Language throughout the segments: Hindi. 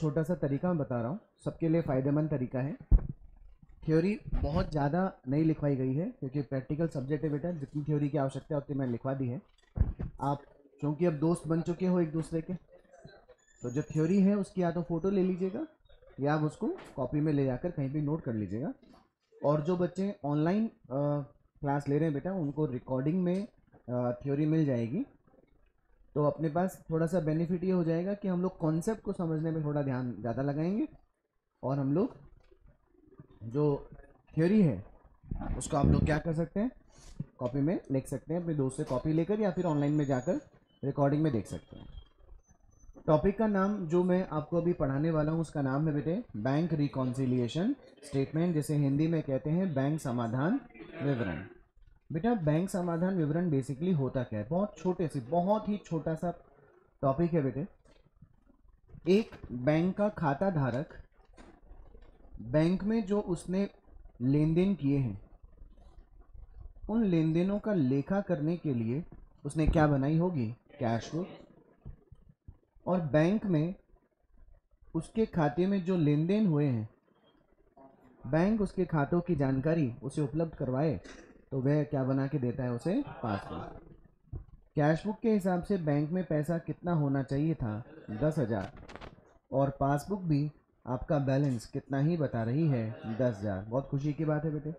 छोटा सा तरीका मैं बता रहा हूँ, सबके लिए फ़ायदेमंद तरीका है। थ्योरी बहुत ज़्यादा नहीं लिखवाई गई है क्योंकि प्रैक्टिकल सब्जेक्ट है बेटा, जितनी थ्योरी की आवश्यकता है उतनी मैंने लिखवा दी है। आप क्योंकि अब दोस्त बन चुके हो एक दूसरे के, तो जो थ्योरी है उसकी या तो फ़ोटो ले लीजिएगा या आप उसको कॉपी में ले जाकर कहीं भी नोट कर लीजिएगा। और जो बच्चे ऑनलाइन क्लास ले रहे हैं बेटा, उनको रिकॉर्डिंग में थ्योरी मिल जाएगी। तो अपने पास थोड़ा सा बेनिफिट ये हो जाएगा कि हम लोग कॉन्सेप्ट को समझने में थोड़ा ध्यान ज़्यादा लगाएंगे, और हम लोग जो थ्योरी है उसको आप लोग क्या कर सकते हैं, कॉपी में लिख सकते हैं अपने दोस्त से कॉपी लेकर, या फिर ऑनलाइन में जाकर रिकॉर्डिंग में देख सकते हैं। टॉपिक का नाम जो मैं आपको अभी पढ़ाने वाला हूँ उसका नाम है बेटे बैंक रिकॉन्सिलिएशन स्टेटमेंट, जिसे हिंदी में कहते हैं बैंक समाधान विवरण। बेटा बैंक समाधान विवरण बेसिकली होता क्या है, बहुत छोटे से बहुत ही छोटा सा टॉपिक है बेटे। एक बैंक का खाता धारक बैंक में जो उसने लेन देन किए हैं, उन लेन देनों का लेखा करने के लिए उसने क्या बनाई होगी, कैश बुक। और बैंक में उसके खाते में जो लेन देन हुए हैं, बैंक उसके खातों की जानकारी उसे उपलब्ध करवाए तो वह क्या बना के देता है उसे, पासबुक। कैश बुक के हिसाब से बैंक में पैसा कितना होना चाहिए था, 10,000। और पासबुक भी आपका बैलेंस कितना ही बता रही है, 10,000। बहुत खुशी की बात है बेटे,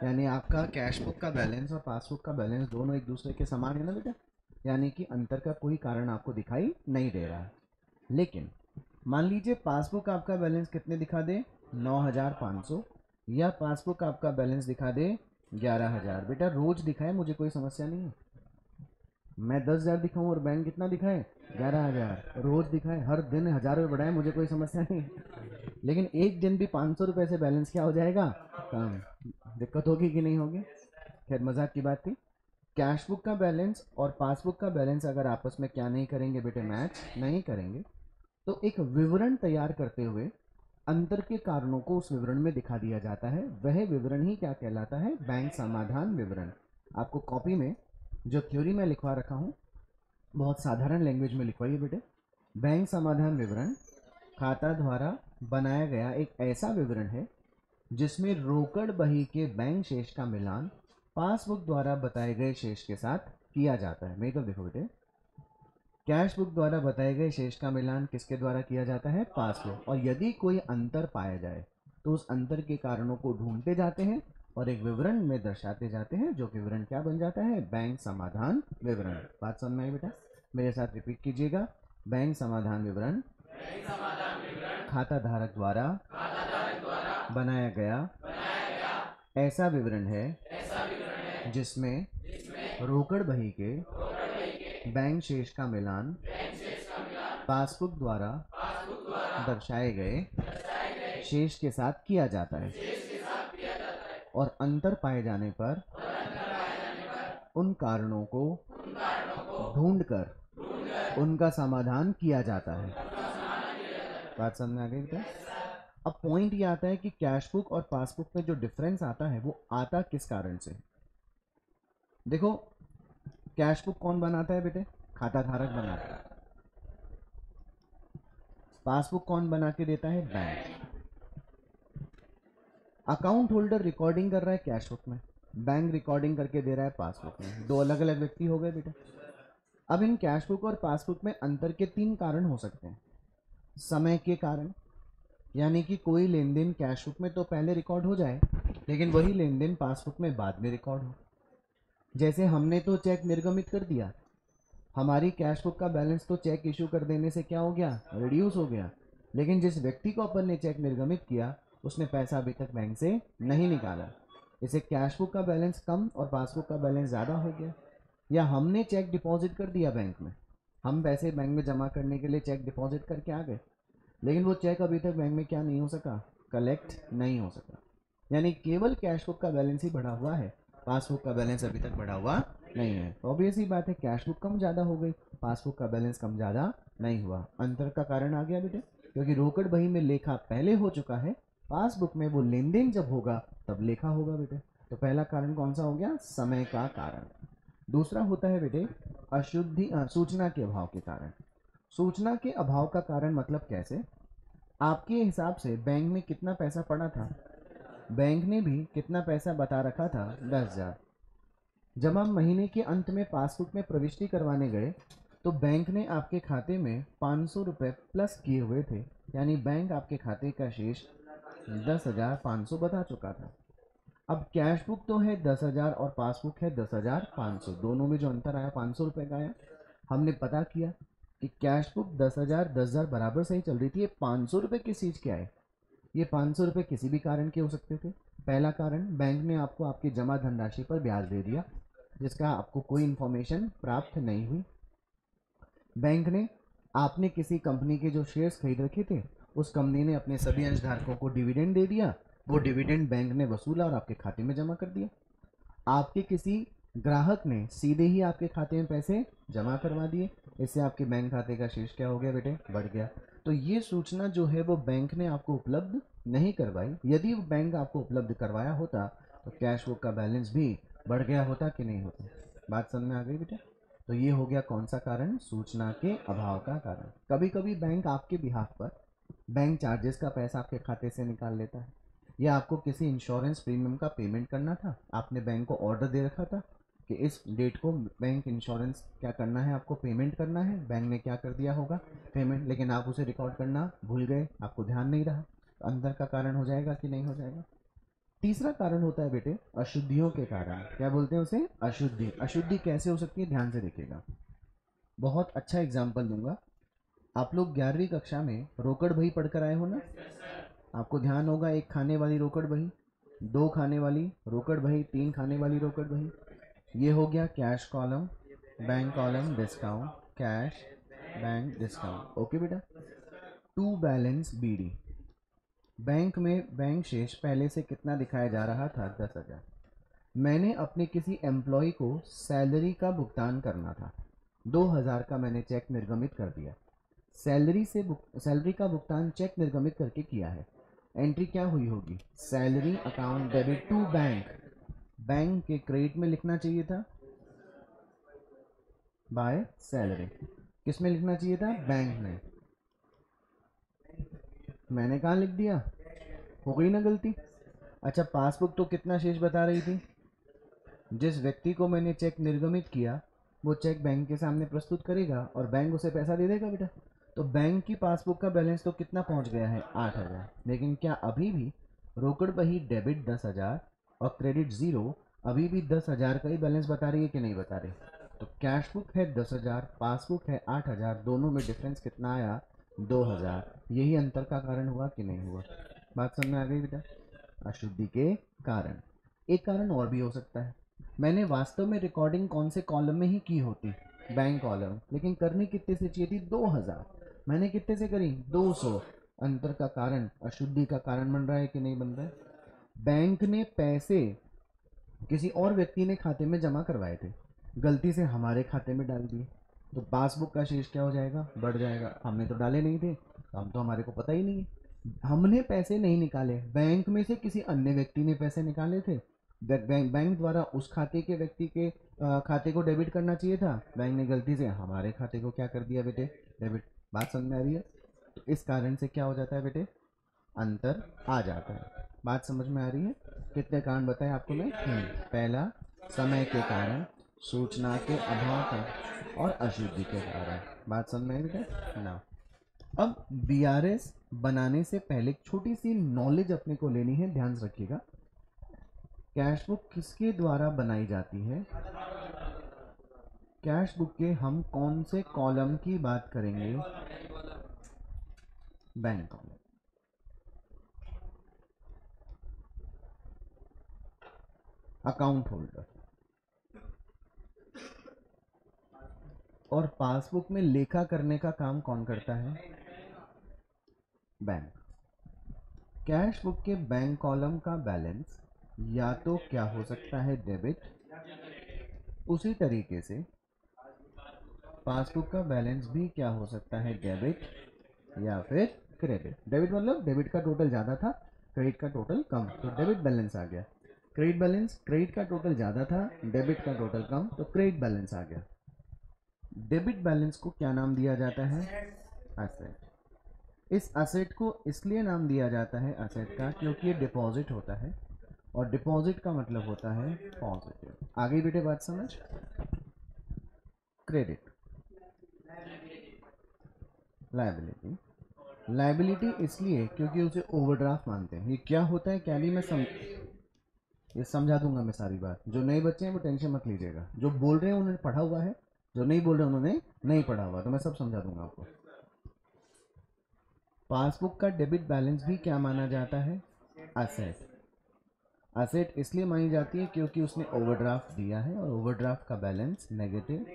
यानी आपका कैश बुक का बैलेंस और पासबुक का बैलेंस दोनों एक दूसरे के समान है ना बेटा, यानी कि अंतर का कोई कारण आपको दिखाई नहीं दे रहा है। लेकिन मान लीजिए पासबुक आपका बैलेंस कितने दिखा दे, 9,500, या पासबुक आपका बैलेंस दिखा दे 11,000। बेटा रोज दिखाए मुझे कोई समस्या नहीं है, मैं 10,000 दिखाऊं और बैंक कितना दिखाए, 11,000। रोज दिखाए, हर दिन 1,000 रुपये बढ़ाए, मुझे कोई समस्या नहीं है। लेकिन एक दिन भी 500 रुपये से बैलेंस क्या हो जाएगा, कम। दिक्कत होगी कि नहीं होगी। खैर मजाक की बात थी। कैश बुक का बैलेंस और पासबुक का बैलेंस अगर आपस में क्या नहीं करेंगे बेटे, मैच नहीं करेंगे, तो एक विवरण तैयार करते हुए अंतर के कारणों को उस विवरण में दिखा दिया जाता है। वह विवरण ही क्या कहलाता है, बैंक समाधान विवरण। आपको कॉपी में जो थ्योरी में लिखवा रखा हूँ बहुत साधारण लैंग्वेज में लिखवाइए बेटे। बैंक समाधान विवरण खाता द्वारा बनाया गया एक ऐसा विवरण है जिसमें रोकड़ बही के बैंक शेष का मिलान पासबुक द्वारा बताए गए शेष के साथ किया जाता है। मेरी तो देखो बेटे, कैश बुक द्वारा बताए गए शेष का मिलान किसके द्वारा किया जाता है, पासबुक। और यदि कोई अंतर पाया जाए तो उस अंतर के कारणों को ढूंढते जाते हैं और एक विवरण में दर्शाते जाते हैं, जो कि विवरण क्या बन जाता है, बैंक समाधान विवरण। बात समझ में आई बेटा, मेरे साथ रिपीट कीजिएगा। बैंक समाधान विवरण खाता धारक द्वारा बनाया गया ऐसा विवरण है जिसमें रोकड़ बही के बैंक शेष का मिलान पासबुक द्वारा दर्शाए गए शेष के साथ किया जाता है, और अंतर पाए जाने पर उन कारणों को ढूंढकर उनका समाधान किया जाता है। बात समझ में आ गई बेटा। अब पॉइंट ये आता है कि कैश बुक और पासबुक में जो डिफरेंस आता है वो आता किस कारण से। देखो, कैश बुक कौन बनाता है बेटे, खाता धारक बनाता है। पासबुक कौन बना के देता है, बैंक। अकाउंट होल्डर रिकॉर्डिंग कर रहा है कैश बुक में, बैंक रिकॉर्डिंग करके दे रहा है पासबुक में। दो अलग अलग व्यक्ति हो गए बेटा। अब इन कैश बुक और पासबुक में अंतर के तीन कारण हो सकते हैं। समय के कारण, यानी कि कोई लेन देन कैश बुक में तो पहले रिकॉर्ड हो जाए लेकिन वही लेन देन पासबुक में बाद में रिकॉर्ड हो। जैसे हमने तो चेक निर्गमित कर दिया, हमारी कैश बुक का बैलेंस तो चेक इशू कर देने से क्या हो गया, रिड्यूस हो गया। लेकिन जिस व्यक्ति को अपन ने चेक निर्गमित किया उसने पैसा अभी तक बैंक से नहीं निकाला। इसे कैश बुक का बैलेंस कम और पासबुक का बैलेंस ज़्यादा हो गया। या हमने चेक डिपॉजिट कर दिया बैंक में, हम पैसे बैंक में जमा करने के लिए चेक डिपॉजिट करके आ गए, लेकिन वो चेक अभी तक बैंक में क्या नहीं हो सका, कलेक्ट नहीं हो सका। यानी केवल कैश बुक का बैलेंस ही बढ़ा हुआ है, पासबुक का बैलेंस अभी तक बढ़ा हुआ नहीं है। तो ऑब्वियस ही बात है, कैश बुक कम ज़्यादा हो गई, पासबुक का बैलेंस कम ज़्यादा नहीं हुआ। अंतर का कारण आ गया बेटे, क्योंकि रोकड़ बही में लेखा पहले हो चुका है, पासबुक में वो लेन देन जब होगा तब लेखा होगा बेटे। तो पहला कारण कौन सा हो गया, समय का कारण। दूसरा होता है बेटे सूचना के अभाव के कारण। सूचना के अभाव का कारण मतलब कैसे, आपके हिसाब से बैंक में कितना पैसा पड़ा था? बैंक ने भी कितना पैसा बता रखा था? 10,000। जब हम महीने के अंत में पासबुक में प्रविष्टि करवाने गए तो बैंक ने आपके खाते में 500 रुपये प्लस किए हुए थे, यानी बैंक आपके खाते का शेष 10,500 बता चुका था। अब कैश बुक तो है 10,000 और पासबुक है 10,500, दोनों में जो अंतर आया 500 रुपये का आया। हमने पता किया कि कैश बुक 10,000 बराबर सही चल रही थी, ये 500 रुपये किस चीज़ के आए? ये 500 रुपये किसी भी कारण के हो सकते थे। पहला कारण, बैंक ने आपको आपकी जमा धनराशि पर ब्याज दे दिया जिसका आपको कोई इन्फॉर्मेशन प्राप्त नहीं हुई। बैंक ने, आपने किसी कंपनी के जो शेयर्स खरीद रखे थे उस कंपनी ने अपने सभी अंशधारकों को डिविडेंड दे दिया, वो डिविडेंड बैंक ने वसूला और आपके खाते में जमा कर दिया। आपके किसी ग्राहक ने सीधे ही आपके खाते में पैसे जमा करवा दिए, इससे आपके बैंक खाते का शेष क्या हो गया बेटे? बढ़ गया। तो ये सूचना जो है वो बैंक ने आपको उपलब्ध नहीं करवाई। यदि बैंक आपको उपलब्ध करवाया होता तो कैश बुक का बैलेंस भी बढ़ गया होता कि नहीं होता? बात समझ में आ गई बेटा? तो ये हो गया कौन सा कारण? सूचना के अभाव का कारण। कभी कभी बैंक आपके बिहाफ पर बैंक चार्जेस का पैसा आपके खाते से निकाल लेता है, या आपको किसी इंश्योरेंस प्रीमियम का पेमेंट करना था, आपने बैंक को ऑर्डर दे रखा था कि इस डेट को बैंक इंश्योरेंस क्या करना है, आपको पेमेंट करना है। बैंक ने क्या कर दिया होगा? पेमेंट, लेकिन आप उसे रिकॉर्ड करना भूल गए, आपको ध्यान नहीं रहा। तो अंतर का कारण हो जाएगा कि नहीं हो जाएगा? तीसरा कारण होता है बेटे अशुद्धियों के कारण। क्या बोलते हैं उसे? अशुद्धि। अशुद्धि कैसे हो सकती है? ध्यान से देखिएगा, बहुत अच्छा एग्जाम्पल दूंगा। आप लोग 11वीं कक्षा में रोकड़ बही पढ़कर आए हो ना? आपको ध्यान होगा, एक खाने वाली रोकड़ बही, दो खाने वाली रोकड़ बही, तीन खाने वाली रोकड़ बही। ये हो गया cash column, bank column, discount, cash, bank, discount. Okay बेटा। टू बैलेंस बीडी, बैंक में बैंक शेष पहले से कितना दिखाया जा रहा था? 10,000। मैंने अपने किसी एम्प्लॉय को सैलरी का भुगतान करना था, 2,000 का मैंने चेक निर्गमित कर दिया। सैलरी का भुगतान चेक निर्गमित करके किया है। एंट्री क्या हुई होगी? Salary account debit to bank. Bank के क्रेडिट में लिखना चाहिए था बाय सैलरी। किस में लिखना चाहिए था? बैंक में। मैंने कहाँ लिख दिया? हो गई ना गलती। अच्छा, पासबुक तो कितना शेष बता रही थी? जिस व्यक्ति को मैंने चेक निर्गमित किया वो चेक बैंक के सामने प्रस्तुत करेगा और बैंक उसे पैसा दे देगा बेटा। तो बैंक की पासबुक का बैलेंस तो कितना पहुंच गया है? 8,000। लेकिन क्या अभी भी रोकड़ बही डेबिट 10,000 और क्रेडिट 0 अभी भी 10,000 का ही बैलेंस बता रही है कि नहीं बता रही? तो कैश बुक है 10,000, पासबुक है 8,000, दोनों में डिफरेंस कितना आया? 2,000। यही अंतर का कारण हुआ कि नहीं हुआ? बात समझ में आ गई बेटा? अशुद्धि के कारण। एक कारण और भी हो सकता है, मैंने वास्तव में रिकॉर्डिंग कौन से कॉलम में ही की होती? बैंक कॉलम, लेकिन करनी कितने से चाहिए थी? 2,000। मैंने कितने से करी? 200। अंतर का कारण अशुद्धि का कारण बन रहा है कि नहीं बन रहा है? बैंक ने पैसे किसी और व्यक्ति ने खाते में जमा करवाए थे, गलती से हमारे खाते में डाल दिए, तो पासबुक का शेष क्या हो जाएगा? बढ़ जाएगा। हमने तो डाले नहीं थे, हम तो, हमारे को पता ही नहीं है। हमने पैसे नहीं निकाले, बैंक में से किसी अन्य व्यक्ति ने पैसे निकाले थे। बैंक द्वारा उस खाते के व्यक्ति के खाते को डेबिट करना चाहिए था, बैंक ने गलती से हमारे खाते को क्या कर दिया बेटे? डेबिट। बात समझ में आ रही है? तो इस कारण से क्या हो जाता है बेटे? अंतर आ जाता है। बात समझ में आ रही है? कितने कारण बताए आपको मैं? पहला समय के कारण, सूचना के अभाव का, और अशुद्धि के कारण। बात समझ में आई बेटा ना? अब बीआरएस बनाने से पहले एक छोटी सी नॉलेज अपने को लेनी है, ध्यान से रखिएगा। कैश बुक किसके द्वारा बनाई जाती है? कैश बुक के हम कौन से कॉलम की बात करेंगे? Bank column. Account holder. और पासबुक में लेखा करने का काम कौन करता है? बैंक। कैश बुक के बैंक कॉलम का बैलेंस या तो क्या हो सकता है? डेबिट। उसी तरीके से पासबुक का बैलेंस भी क्या हो सकता है? डेबिट या फिर क्रेडिट। डेबिट मतलब डेबिट का टोटल ज़्यादा था, क्रेडिट का टोटल कम, तो डेबिट बैलेंस आ गया। क्रेडिट बैलेंस, क्रेडिट का टोटल ज़्यादा था, डेबिट का टोटल कम, तो क्रेडिट बैलेंस आ गया। डेबिट बैलेंस को क्या नाम दिया जाता है? एसेट। इस असेट को इसलिए नाम दिया जाता है असेट का क्योंकि ये डिपॉजिट होता है, और डिपॉजिट का मतलब होता है पॉजिटिव। आगे बेटे बात समझ। क्रेडिट, लायबिलिटी, लायबिलिटी इसलिए क्योंकि उसे ओवरड्राफ्ट मानते हैं। ये क्या होता है क्या नहीं, ये समझा दूंगा मैं सारी बात। जो नए बच्चे हैं वो टेंशन मत लीजिएगा, जो बोल रहे हैं उन्होंने पढ़ा हुआ है, जो नहीं बोल रहे हैं उन्होंने नहीं पढ़ा हुआ, तो मैं सब समझा दूंगा आपको। पासबुक का डेबिट बैलेंस भी क्या माना जाता है, असेट। असेट इसलिए मानी जाती है क्योंकि उसने ओवरड्राफ्ट दिया है, और ओवरड्राफ्ट का बैलेंस नेगेटिव।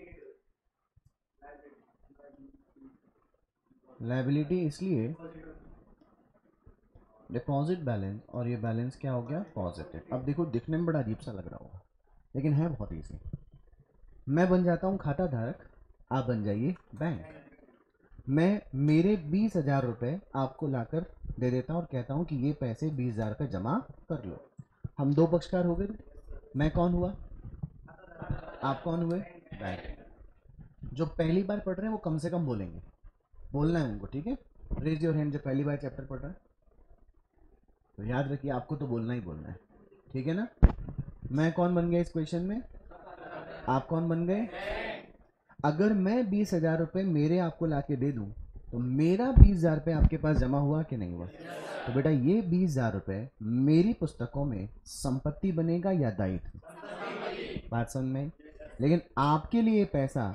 लायबिलिटी इसलिए डिपॉजिट बैलेंस, और ये बैलेंस क्या हो गया, पॉजिटिव। अब देखो दिखने में बड़ा अजीब सा लग रहा होगा, लेकिन है बहुत ईजी। मैं बन जाता हूँ खाता धारक, आप बन जाइए बैंक। मैं मेरे 20,000 रुपये आपको लाकर दे देता हूँ और कहता हूँ कि ये पैसे 20,000 रुपये जमा कर लो। हम दो पक्षकार हो गए। मैं कौन हुआ, आप कौन हुए, बैंक। जो पहली बार पढ़ रहे हैं वो कम से कम बोलेंगे, बोलना है उनको, ठीक है। रेज योर हैंड जो पहली बार चैप्टर पढ़ रहा है, तो याद रखिए आपको तो बोलना ही बोलना है, ठीक है ना। मैं कौन बन गया इस क्वेश्चन में, आप कौन बन गए। अगर मैं 20,000 रुपये मेरे आपको ला के दे दूँ, तो मेरा 20,000 रुपये आपके पास जमा हुआ कि नहीं हुआ। तो बेटा ये 20,000 रुपये मेरी पुस्तकों में संपत्ति बनेगा या दायित्व, बात समझ में। लेकिन आपके लिए पैसा,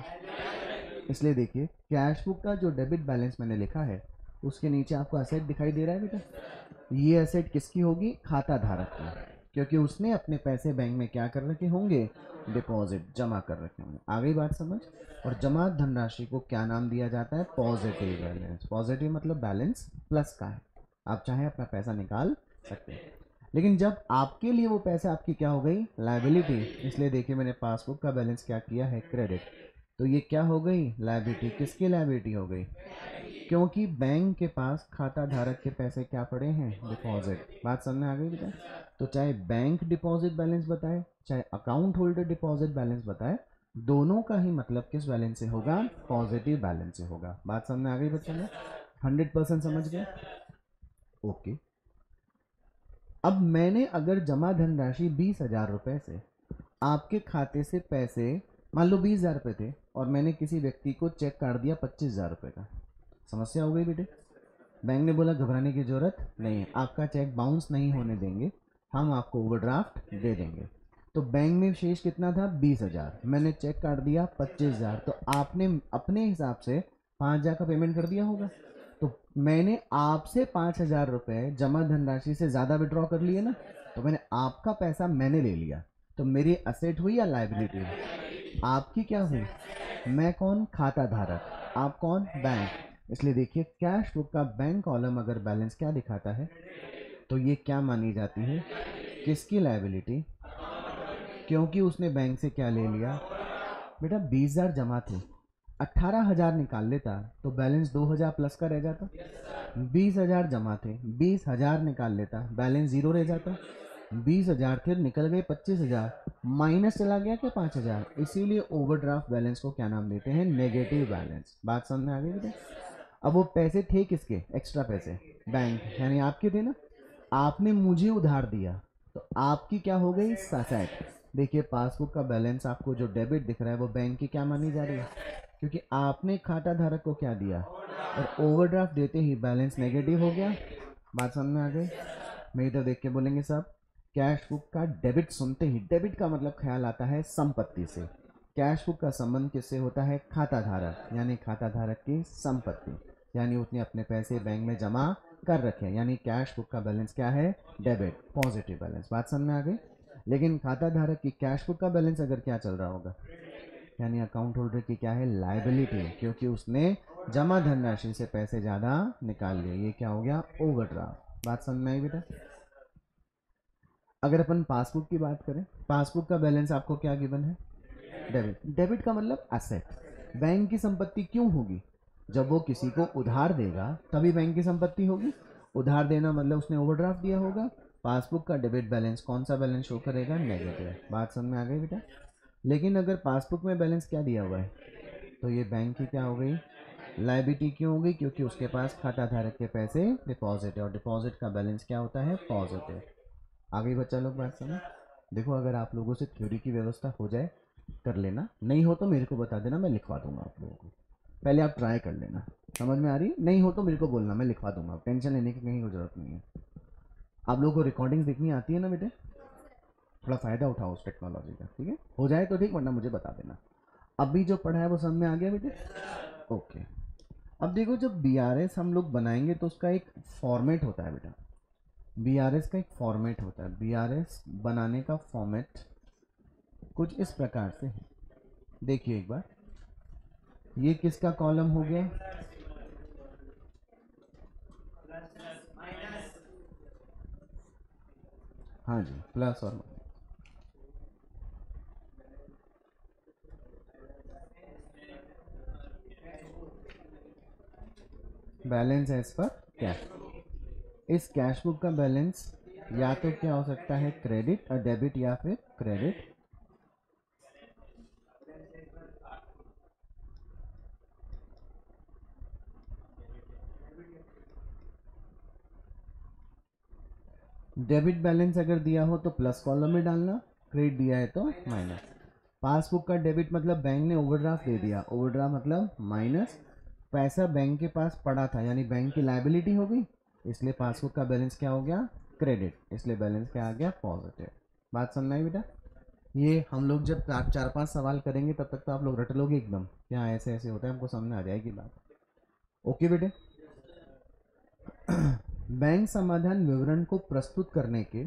इसलिए देखिए कैश बुक का जो डेबिट बैलेंस मैंने लिखा है उसके नीचे आपको असेट दिखाई दे रहा है बेटा। ये असेट किसकी होगी, खाता धारक की, क्योंकि उसने अपने पैसे बैंक में क्या कर रखे होंगे, डिपॉजिट, जमा कर रखे होंगे। आ गई बात समझ। और जमा धनराशि को क्या नाम दिया जाता है, पॉजिटिव बैलेंस। पॉजिटिव मतलब बैलेंस प्लस का है, आप चाहे अपना पैसा निकाल सकते हैं। लेकिन जब आपके लिए वो पैसा आपकी क्या हो गई, लायबिलिटी, इसलिए देखिए मैंने पासबुक का बैलेंस क्या किया है, क्रेडिट। तो ये क्या हो गई, लायबिलिटी। किसकी लायबिलिटी हो गई, क्योंकि बैंक के पास खाता धारक के पैसे क्या पड़े हैं, डिपॉजिट। बात समझ में आ गई बेटा। तो चाहे बैंक डिपॉजिट बैलेंस बताए, चाहे अकाउंट होल्डर डिपॉजिट बैलेंस बताए, दोनों का ही मतलब किस बैलेंस से होगा, पॉजिटिव बैलेंस से होगा। बात समझ में आ गई बच्चों में, 100% समझ गए, ओके। अब मैंने अगर जमा धनराशि 20,000 रुपये से आपके खाते से पैसे, मान लो 20,000 रुपये थे, और मैंने किसी व्यक्ति को चेक काट दिया 25,000 रुपये का, समस्या हो गई बेटे। बैंक ने बोला घबराने की जरूरत नहीं है, आपका चेक बाउंस नहीं होने देंगे, हम आपको ओवरड्राफ्ट दे देंगे। तो बैंक में शेष कितना था, 20,000, मैंने चेक काट दिया 25,000, तो आपने अपने हिसाब से 5,000 का पेमेंट कर दिया होगा। तो मैंने आपसे 5,000 रुपये जमा धनराशि से ज़्यादा विड्रॉ कर लिए ना, तो मैंने आपका पैसा मैंने ले लिया, तो मेरी असेट हुई या लायबिलिटी हुई, आपकी क्या हुई, मैं कौन, खाता धारक, आप कौन, बैंक। इसलिए देखिए कैश बुक का बैंक कॉलम अगर बैलेंस क्या दिखाता है, तो ये क्या मानी जाती है, किसकी लायबिलिटी, क्योंकि उसने बैंक से क्या ले लिया। बेटा 20,000 जमा थे, 18,000 निकाल लेता तो बैलेंस 2,000 प्लस का रह जाता। 20,000 जमा थे, 20,000 निकाल लेता, बैलेंस जीरो रह जाता। 20,000 थे, निकल गए 25,000, माइनस चला गया क्या, 5,000। इसीलिए ओवरड्राफ्ट बैलेंस को क्या नाम देते हैं, नेगेटिव बैलेंस। बात समझ में आ गई बेटा। अब वो पैसे थे किसके, एक्स्ट्रा पैसे, बैंक, यानी आपके थे ना, आपने मुझे उधार दिया, तो आपकी क्या हो गई, असेट। देखिए पासबुक का बैलेंस आपको जो डेबिट दिख रहा है वो बैंक की क्या मानी जा रही है, क्योंकि आपने खाता धारक को क्या दिया, और ओवरड्राफ्ट देते ही बैलेंस नेगेटिव हो गया। बात समझ में आ गई। मेरी तरफ देख के बोलेंगे साहब, कैश बुक का डेबिट सुनते ही, डेबिट का मतलब ख्याल आता है संपत्ति से। कैश बुक का संबंध किससे होता है, खाता धारक, यानी खाता धारक की संपत्ति, यानी उसने अपने पैसे बैंक में जमा कर रखे हैं, यानी कैश बुक का बैलेंस क्या है, डेबिट, पॉजिटिव बैलेंस। बात समझ में आ गई। लेकिन खाता धारक की कैश बुक का बैलेंस अगर क्या चल रहा होगा, यानी अकाउंट होल्डर की क्या है, लायबिलिटी, क्योंकि उसने जमा धनराशि से पैसे ज़्यादा निकाल लिए, ये क्या हो गया, ओवरड्राफ्ट। बात समझ में आई बेटा। अगर अपन पासबुक की बात करें, पासबुक का बैलेंस आपको क्या गिवन है, डेबिट। डेबिट का मतलब एसेट, बैंक की संपत्ति क्यों होगी, जब वो किसी को उधार देगा तभी बैंक की संपत्ति होगी। उधार देना मतलब उसने ओवरड्राफ्ट दिया होगा। पासबुक का डेबिट बैलेंस कौन सा बैलेंस शो करेगा, नेगेटिव। बात समझ में आ गई बेटा। लेकिन अगर पासबुक में बैलेंस क्या दिया हुआ है, तो ये बैंक की क्या हो गई, लायबिलिटी क्यों होगी? क्योंकि उसके पास खाता धारक के पैसे डिपॉजिट है और डिपॉजिट का बैलेंस क्या होता है? पॉजिटिव। आगे बच्चा लोग बात समझ। देखो अगर आप लोगों से थ्योरी की व्यवस्था हो जाए कर लेना, नहीं हो तो मेरे को बता देना, मैं लिखवा दूंगा आप लोगों को। पहले आप ट्राई कर लेना, समझ में आ रही? नहीं हो तो मेरे को बोलना, मैं लिखवा दूंगा, टेंशन लेने की कहीं को जरूरत नहीं है। आप लोगों को रिकॉर्डिंग्स देखनी आती है ना बेटे? थोड़ा फ़ायदा उठाओ उस टेक्नोलॉजी का, ठीक है? हो जाए तो ठीक, वरना मुझे बता देना। अभी जो पढ़ा है वो समझ में आ गया बेटे? ओके। अब देखो जब बी हम लोग बनाएंगे तो उसका एक फॉर्मेट होता है बेटा। बी का एक फॉर्मेट होता है। बी बनाने का फॉर्मेट कुछ इस प्रकार से है। देखिए एक बार, ये किसका कॉलम हो गया? हाँ जी, प्लस और minus. Balance as per cash. इस कैश बुक का बैलेंस या तो क्या हो सकता है? क्रेडिट और डेबिट, या फिर क्रेडिट डेबिट बैलेंस अगर दिया हो तो प्लस कॉलम में डालना, क्रेडिट दिया है तो माइनस। पासबुक का डेबिट मतलब बैंक ने ओवरड्राफ्ट दे दिया, ओवरड्राफ्ट मतलब माइनस। पैसा बैंक के पास पड़ा था यानी बैंक की लायबिलिटी हो गई, इसलिए पासबुक का बैलेंस क्या हो गया? क्रेडिट, इसलिए बैलेंस क्या आ गया? पॉजिटिव। बात समझना है बेटा? ये हम लोग जब चार पांच सवाल करेंगे तब तक तो आप लोग रट लोगे एकदम, क्या ऐसे ऐसे होता है, हमको समझ में आ जाएगी बात। ओके बेटे। बैंक समाधान विवरण को प्रस्तुत करने के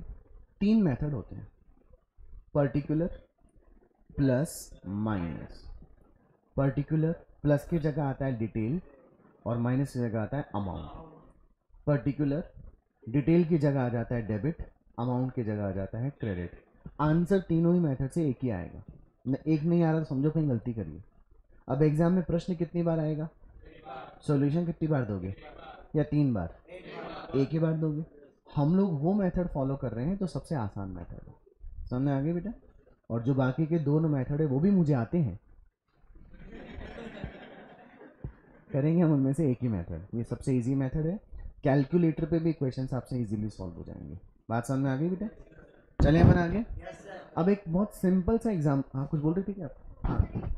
तीन मेथड होते हैं: particular, plus, minus. Particular plus की जगह आता है डिटेल और माइनस की जगह आता है अमाउंट। पर्टिकुलर डिटेल की जगह आ जाता है डेबिट, अमाउंट की जगह आ जाता है क्रेडिट। आंसर तीनों ही मेथड से एक ही आएगा। एक नहीं आ रहा तो समझो कहीं गलती करिए। अब एग्जाम में प्रश्न कितनी बार आएगा? सॉल्यूशन कितनी बार दोगे? या तीन बार? एक ही बार दोगे। हम लोग वो मेथड फॉलो कर रहे हैं तो सबसे आसान मेथड है। समझ में आ गया बेटा? और जो बाकी के दोनों मेथड है वो भी मुझे आते हैं, करेंगे हम उनमें से एक ही मेथड। ये सबसे इजी मेथड है। कैलकुलेटर पे भी क्वेश्चंस आपसे इजीली सॉल्व हो जाएंगे। बात समझ में आ गई बेटा? चलिए अपन आगे। अब एक बहुत सिंपल सा एग्जाम, हाँ कुछ बोल रहे थे क्या आप? हाँ,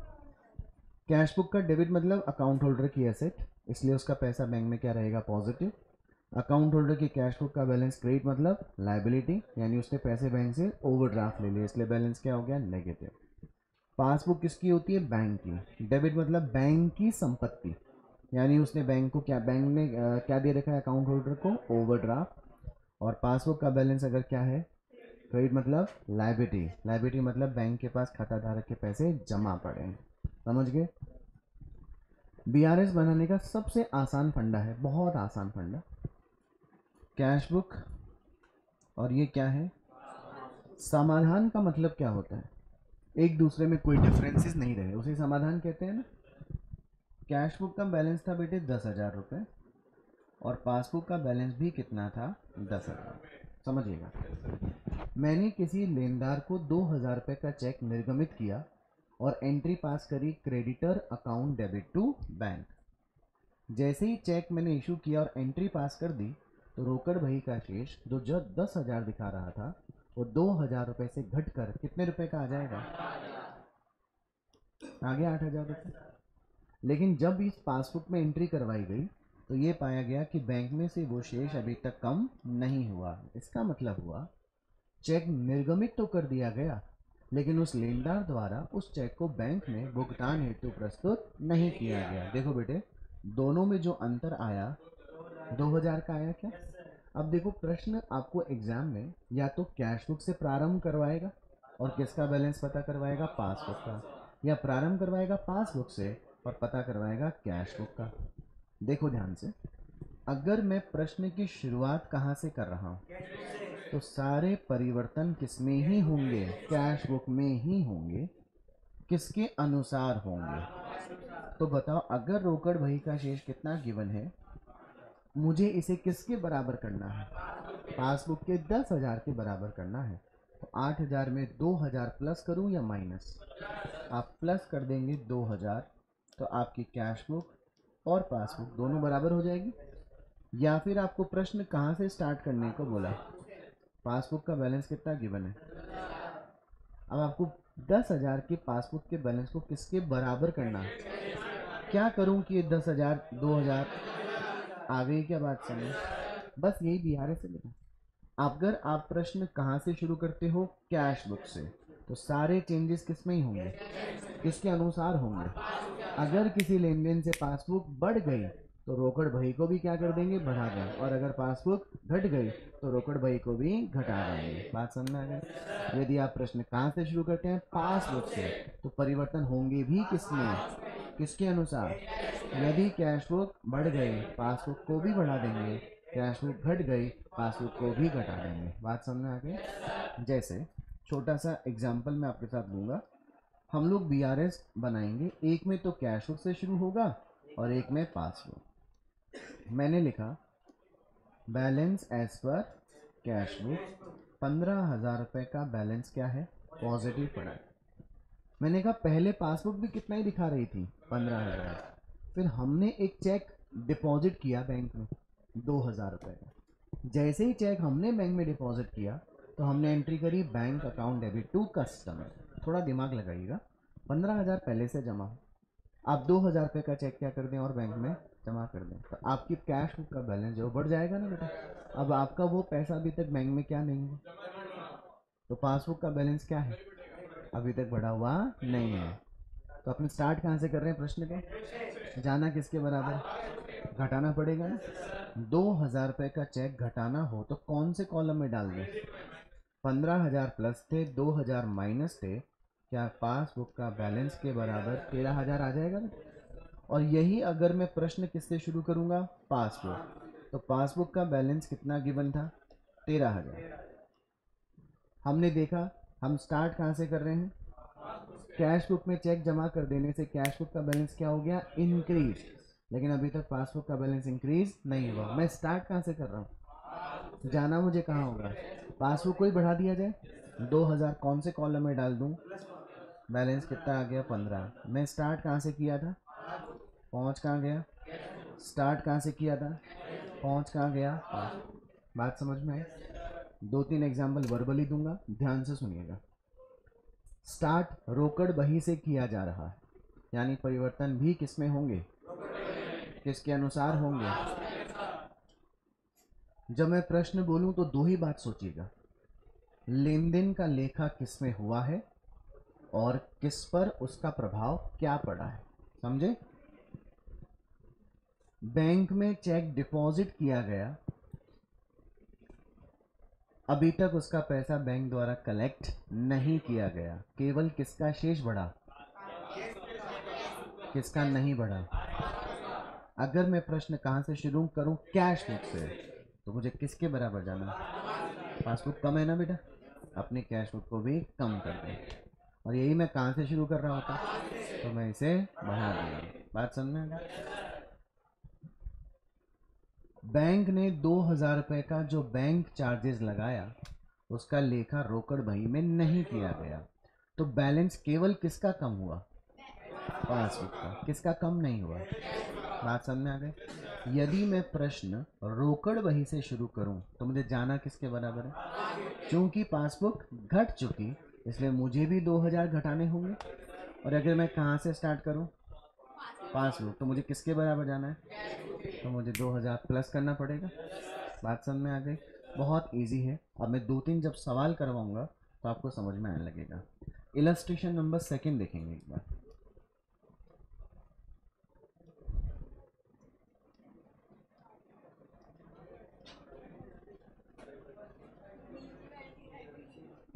कैश बुक का डेबिट मतलब अकाउंट होल्डर की एसेट, इसलिए उसका पैसा बैंक में क्या रहेगा? पॉजिटिव। अकाउंट होल्डर की कैश बुक का बैलेंस क्रेडिट मतलब लायबिलिटी, यानी उसने पैसे बैंक से ओवरड्राफ्ट ले लिए, इसलिए बैलेंस क्या हो गया? नेगेटिव। पासबुक किसकी होती है? बैंक की। डेबिट मतलब बैंक की संपत्ति, यानी उसने बैंक को क्या, बैंक ने क्या दे रखा है अकाउंट होल्डर को? ओवरड्राफ्ट। और पासबुक का बैलेंस अगर क्या है? क्रेडिट मतलब लायबिलिटी, लायबिलिटी मतलब बैंक के पास खाता धारक के पैसे जमा पड़े हैं। समझ गए? बीआरएस बनाने का सबसे आसान फंडा है, बहुत आसान फंडा। कैश बुक और ये क्या है? समाधान का मतलब क्या होता है? एक दूसरे में कोई डिफरेंसेस नहीं रहे, उसे समाधान कहते हैं ना। कैश बुक का बैलेंस था बेटे 10,000 रुपये और पासबुक का बैलेंस भी कितना था? 10,000। समझिएगा, मैंने किसी लेनदार को 2,000 रुपये का चेक निर्गमित किया और एंट्री पास करी creditor account debit to bank. जैसे ही चेक मैंने इशू किया और एंट्री पास कर दी तो रोकड़ बही का शेष जो 10,000 दिखा रहा था वो 2,000 रुपये से घटकर कितने रुपए का आ जाएगा? आ गया 8,000 रुपये। लेकिन जब इस पासबुक में एंट्री करवाई गई तो ये पाया गया कि बैंक में से वो शेष अभी तक कम नहीं हुआ। इसका मतलब हुआ चेक निर्गमित तो कर दिया गया लेकिन उस लेनदार द्वारा उस चेक को बैंक में भुगतान हेतु प्रस्तुत नहीं किया गया। देखो बेटे, दोनों में जो अंतर आया 2,000 का आया क्या? अब देखो प्रश्न आपको एग्जाम में या तो कैश बुक से प्रारंभ करवाएगा और किसका बैलेंस पता करवाएगा? पासबुक का, या प्रारंभ करवाएगा पासबुक से और पता करवाएगा कैश बुक का। देखो ध्यान से, अगर मैं प्रश्न की शुरुआत कहाँ से कर रहा हूँ तो सारे परिवर्तन किसमें ही होंगे? कैश बुक में ही होंगे। किसके अनुसार होंगे? तो बताओ, अगर रोकड़ बही का शेष कितना गिवन है, मुझे इसे किसके बराबर करना है? पासबुक के 10,000 के बराबर करना है। तो 8,000 में 2,000 प्लस करूं या माइनस? आप प्लस कर देंगे 2,000 तो आपकी कैश बुक और पासबुक दोनों बराबर हो जाएगी। या फिर आपको प्रश्न कहाँ से स्टार्ट करने को बोला, पासबुक का बैलेंस कितना गिवन है। अब आपको 10,000 के पासबुक के बैलेंस को किसके बराबर करना है। क्या करूं कि ये 10,000 2,000 आ गई, क्या बात समझ। बस यही बिहार से लेना। अगर आप प्रश्न कहाँ से शुरू करते हो, कैश बुक से, तो सारे चेंजेस किस में ही होंगे, किसके अनुसार होंगे। अगर किसी लेन देन से पासबुक बढ़ गई तो रोकड़ बही को भी क्या कर देंगे, बढ़ा देंगे, और अगर पासबुक घट गई तो रोकड़ बही को भी घटा देंगे। बात समझ में आ गई। यदि आप प्रश्न कहाँ से शुरू करते हैं, पासबुक से, तो परिवर्तन होंगे भी किसमें, किसके अनुसार। यदि कैश बुक बढ़ गई पासबुक को भी बढ़ा देंगे, कैश बुक घट गई पासबुक को भी घटा देंगे। बात समझ में आ गई। जैसे छोटा सा एग्जाम्पल मैं आपके साथ लूँगा। हम लोग बीआरएस बनाएंगे, एक में तो कैश बुक से शुरू होगा और एक में पासबुक। मैंने लिखा balance as per cash book, 15,000 रुपये का बैलेंस क्या है, पॉजिटिव पड़ा है। मैंने कहा पहले पासबुक भी कितना ही दिखा रही थी, 15,000। फिर हमने एक चेक डिपॉजिट किया बैंक में 2,000 रुपये का। जैसे ही चेक हमने बैंक में डिपॉजिट किया तो हमने एंट्री करी bank account debit to customer. थोड़ा दिमाग लगाइएगा, 15,000 पहले से जमा हो, आप 2,000 रुपये का चेक क्या कर दें और बैंक में जमा कर दें, तो आपकी कैश बुक का बैलेंस जो बढ़ जाएगा ना बेटा। अब आपका वो पैसा अभी तक बैंक में क्या नहीं है, तो पासबुक का बैलेंस क्या है, अभी तक बढ़ा हुआ नहीं है। तो अपने स्टार्ट कहाँ से कर रहे हैं प्रश्न का, जाना किसके बराबर, घटाना पड़ेगा ना। 2,000 रुपये का चेक घटाना हो तो कौन से कॉलम में डाल दें, 15,000 प्लस थे, 2,000 माइनस थे, क्या पासबुक का बैलेंस के बराबर 13,000 आ जाएगा ना। और यही अगर मैं प्रश्न किससे शुरू करूंगा, पासबुक, तो पासबुक का बैलेंस कितना गिवन था, 13,000। हमने देखा हम स्टार्ट कहाँ से कर रहे हैं, कैश बुक में चेक जमा कर देने से कैश बुक का बैलेंस क्या हो गया, इंक्रीज। लेकिन अभी तक पासबुक का बैलेंस इंक्रीज नहीं हुआ। मैं स्टार्ट कहाँ से कर रहा हूँ, जाना मुझे कहाँ होगा, पासबुक को ही बढ़ा दिया जाए। 2,000 कौन से कॉलम में डाल दूँ, बैलेंस कितना आ गया, 15। मैं स्टार्ट कहाँ से किया था, पहुँच कहाँ गया, स्टार्ट कहाँ से किया था, पहुँच कहाँ गया, बात समझ में आई। 2-3 एग्जाम्पल वर्बली दूंगा, ध्यान से सुनिएगा। स्टार्ट रोकड़ बही से किया जा रहा है, यानी परिवर्तन भी किसमें होंगे, किसके अनुसार होंगे। जब मैं प्रश्न बोलूं तो दो ही बात सोचिएगा, लेन देन का लेखा किसमें हुआ है और किस पर उसका प्रभाव क्या पड़ा है, समझे। बैंक में चेक डिपॉजिट किया गया, अभी तक उसका पैसा बैंक द्वारा कलेक्ट नहीं किया गया, केवल किसका शेष बढ़ा, किसका नहीं बढ़ा। अगर मैं प्रश्न कहां से शुरू करूं, कैश बुक से, तो मुझे किसके बराबर जाना, पासबुक कम है ना बेटा, अपने कैश बुक को भी कम कर दें। और यही मैं कहां से शुरू कर रहा होता, तो मैं इसे बढ़ा दूंगा। बात समझ में। बैंक ने 2,000 रुपये का जो बैंक चार्जेस लगाया उसका लेखा रोकड़ बही में नहीं किया गया, तो बैलेंस केवल किसका कम हुआ, पासबुक का, किसका कम नहीं हुआ। बात समझ में आ गई। यदि मैं प्रश्न रोकड़ बही से शुरू करूं तो मुझे जाना किसके बराबर है, क्योंकि पासबुक घट चुकी इसलिए मुझे भी 2,000 घटाने होंगे। और अगर मैं कहां से स्टार्ट करूं, पासबुक, तो मुझे किसके बराबर जाना है, तो मुझे 2,000 प्लस करना पड़ेगा। बात समझ में आ गई, बहुत इजी है। अब मैं 2-3 जब सवाल करवाऊंगा तो आपको समझ में आने लगेगा। इलस्ट्रेशन नंबर 2 देखेंगे एक बार।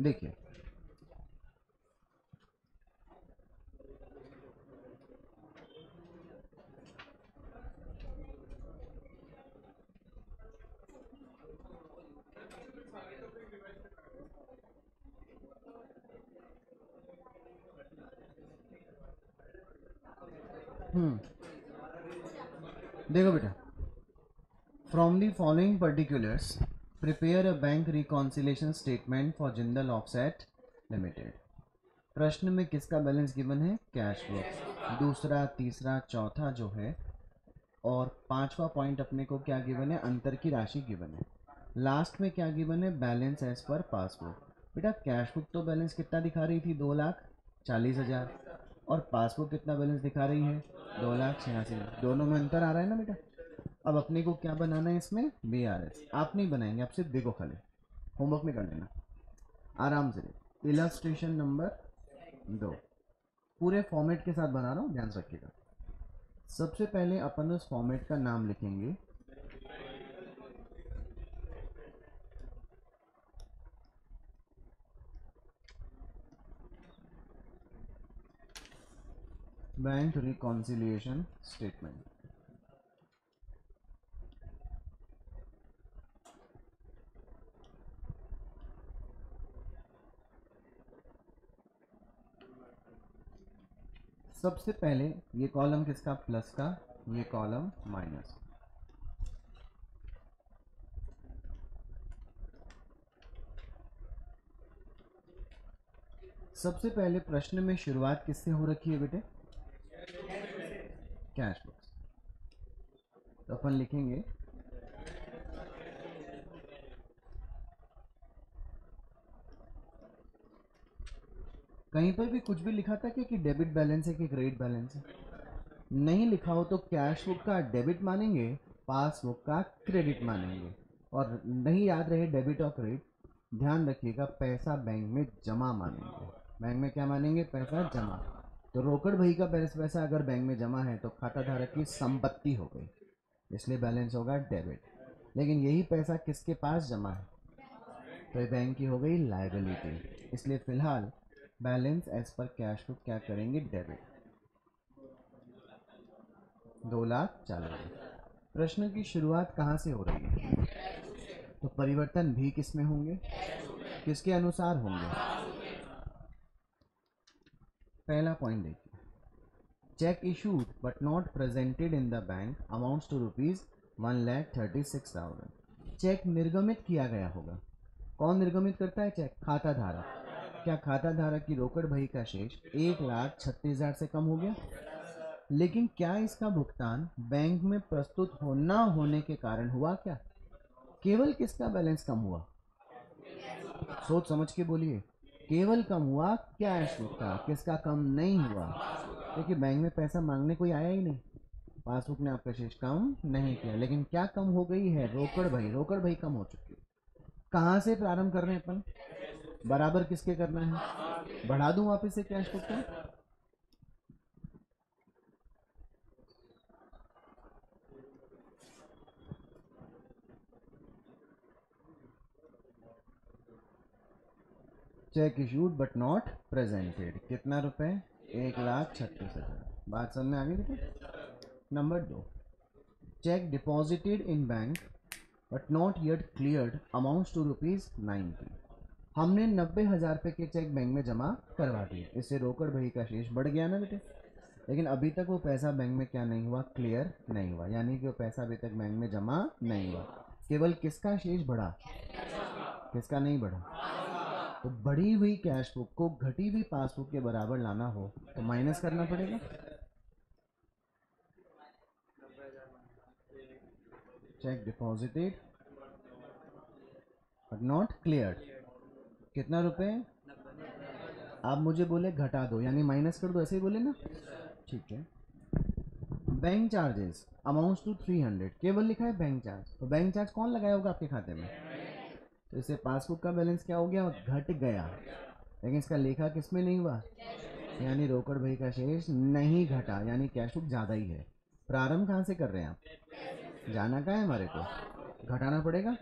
देखिए देखो बेटा, from the following particulars prepare a bank reconciliation statement for Jindal offset limited. प्रश्न में किसका बैलेंस गिवन है, कैश बुक। दूसरा, तीसरा, चौथा जो है और पांचवा पॉइंट अपने को क्या गिवन है, अंतर की राशि गिवन है। लास्ट में क्या गिवन है, बैलेंस एज पर पासबुक। बेटा कैश बुक तो बैलेंस कितना दिखा रही थी, 2,40,000, और पासबुक कितना बैलेंस दिखा रही है, 2,86,000। दोनों में अंतर आ रहा है ना बेटा। अब अपने को क्या बनाना है इसमें, BRS। आप नहीं बनाएंगे, आप सिर्फ देखो, खाली होमवर्क में कर लेना आराम से। इलस्ट्रेशन नंबर 2 पूरे फॉर्मेट के साथ बना रहा हूँ, ध्यान रखिएगा। सबसे पहले अपन उस फॉर्मेट का नाम लिखेंगे, बैंक रिकॉन्सिलिएशन स्टेटमेंट। सबसे पहले ये कॉलम किसका, प्लस का, ये कॉलम माइनस। सबसे पहले प्रश्न में शुरुआत किससे हो रखी है बेटे, कैश बुक। तो अपन लिखेंगे कहीं पर भी कुछ भी लिखा था कि डेबिट बैलेंस है कि क्रेडिट बैलेंस है, नहीं लिखा हो तो कैश बुक का डेबिट मानेंगे, पासबुक का क्रेडिट मानेंगे। और नहीं याद रहे डेबिट और क्रेडिट, ध्यान रखिएगा पैसा बैंक में जमा मानेंगे। बैंक में क्या मानेंगे, पैसा जमा। तो रोकड़ भाई का पैसा अगर बैंक में जमा है तो खाता धारक की संपत्ति हो गई, इसलिए बैलेंस होगा डेबिट। लेकिन यही पैसा किसके पास जमा है, तो ये बैंक की हो गई लायबिलिटी, इसलिए फिलहाल balance as per cash book क्या करेंगे, डेबिट। 2,40,000। प्रश्न की शुरुआत कहाँ से हो रही है, तो परिवर्तन भी किसमें होंगे, किसके अनुसार होंगे। पहला पॉइंट देखिए, cheque issued but not presented in the bank amounts to ₹1,36,000। Cheque निर्गमित किया गया होगा, कौन निर्गमित करता है चेक, खाता धारक। क्या खाता धारक की रोकड़ बही का शेष 1,36,000 से कम हो गया, लेकिन क्या इसका भुगतान बैंक में प्रस्तुत होना होने के कारण हुआ, क्या केवल किसका बैलेंस कम हुआ, सोच समझ के बोलिए, केवल कम हुआ कैश बुक का, किसका कम नहीं हुआ, क्योंकि बैंक में पैसा मांगने कोई आया ही नहीं, पासबुक ने आपका शेष कम नहीं किया। लेकिन क्या कम हो गई है, रोकड़ भाई, रोकड़ भाई कम हो चुकी है। कहाँ से प्रारंभ कर रहे हैं अपन, बराबर किसके करना है, बढ़ा दूं वापस से कैश बुक का, cheque issued but not presented, कितना रुपए, 1,36,000। बात समझ में आ गई बेटा। नंबर 2, cheque deposited in bank but not yet cleared amounts to ₹90। हमने 90,000 रुपये के चेक बैंक में जमा करवा दिए, इससे रोकड़ बही का शेष बढ़ गया ना बेटे, लेकिन अभी तक वो पैसा बैंक में क्या नहीं हुआ, क्लियर नहीं हुआ, यानी कि वो पैसा अभी तक बैंक में जमा नहीं हुआ। केवल किसका शेष बढ़ा, किसका नहीं बढ़ा। तो बढ़ी हुई कैश बुक को घटी हुई पासबुक के बराबर लाना हो तो माइनस करना पड़ेगा। Check deposited but not cleared, कितना रुपए, आप मुझे बोले घटा दो यानी माइनस कर दो, ऐसे ही बोले ना, ठीक है। बैंक चार्जेस अमाउंट्स टू 300, केवल लिखा है बैंक चार्ज, तो बैंक चार्ज कौन लगाया होगा आपके खाते में, तो इससे पासबुक का बैलेंस क्या हो गया, घट गया, लेकिन इसका लेखा किस में नहीं हुआ, यानी रोकड़ भाई का शेष नहीं घटा, यानी कैश बुक ज़्यादा ही है। प्रारंभ कहाँ से कर रहे हैं आप, जाना कहाँ है हमारे को, घटाना पड़ेगा।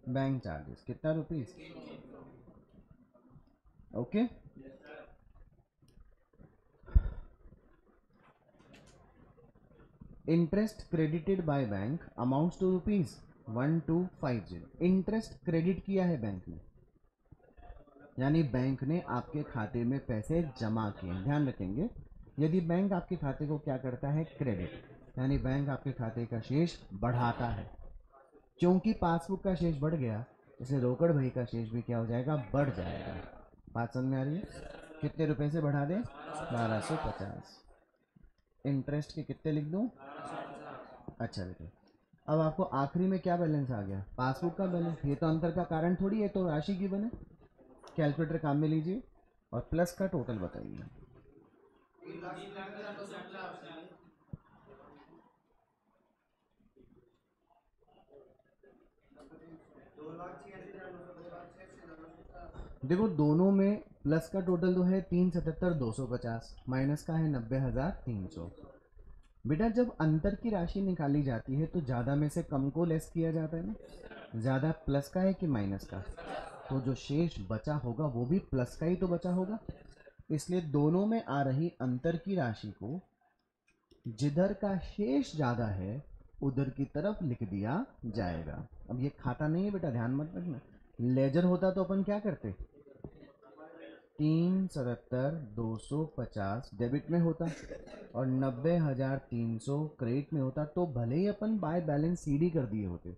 बैंक चार्जेस कितना rupees, okay. Interest credited by bank amounts to ₹1250। Interest credit किया है बैंक ने, यानी बैंक ने आपके खाते में पैसे जमा किए। ध्यान रखेंगे, यदि बैंक आपके खाते को क्या करता है, क्रेडिट, यानी बैंक आपके खाते का शेष बढ़ाता है। क्योंकि पासबुक का शेष बढ़ गया, इसलिए रोकड़ भाई का शेष भी क्या हो जाएगा, बढ़ जाएगा। बात समझ में आ रही है। कितने रुपए से बढ़ा दें? 1250। इंटरेस्ट के कितने लिख दूं? अच्छा बेटे, अब आपको आखिरी में क्या बैलेंस आ गया? पासबुक का बैलेंस। ये तो अंतर का कारण थोड़ी है, तो राशि की बने। कैलकुलेटर काम में लीजिए और प्लस का टोटल बताइए। देखो दोनों में प्लस का टोटल तो है 377,250, माइनस का है 90,300। बेटा जब अंतर की राशि निकाली जाती है तो ज़्यादा में से कम को लेस किया जाता है ना। ज़्यादा प्लस का है कि माइनस का? तो जो शेष बचा होगा वो भी प्लस का ही तो बचा होगा। इसलिए दोनों में आ रही अंतर की राशि को जिधर का शेष ज़्यादा है उधर की तरफ लिख दिया जाएगा। अब ये खाता नहीं है बेटा, ध्यान मत रखना। लेजर होता तो अपन क्या करते? 377,250 डेबिट में होता और 90,300 क्रेडिट में होता, तो भले ही अपन बाय बैलेंस सीडी कर दिए होते,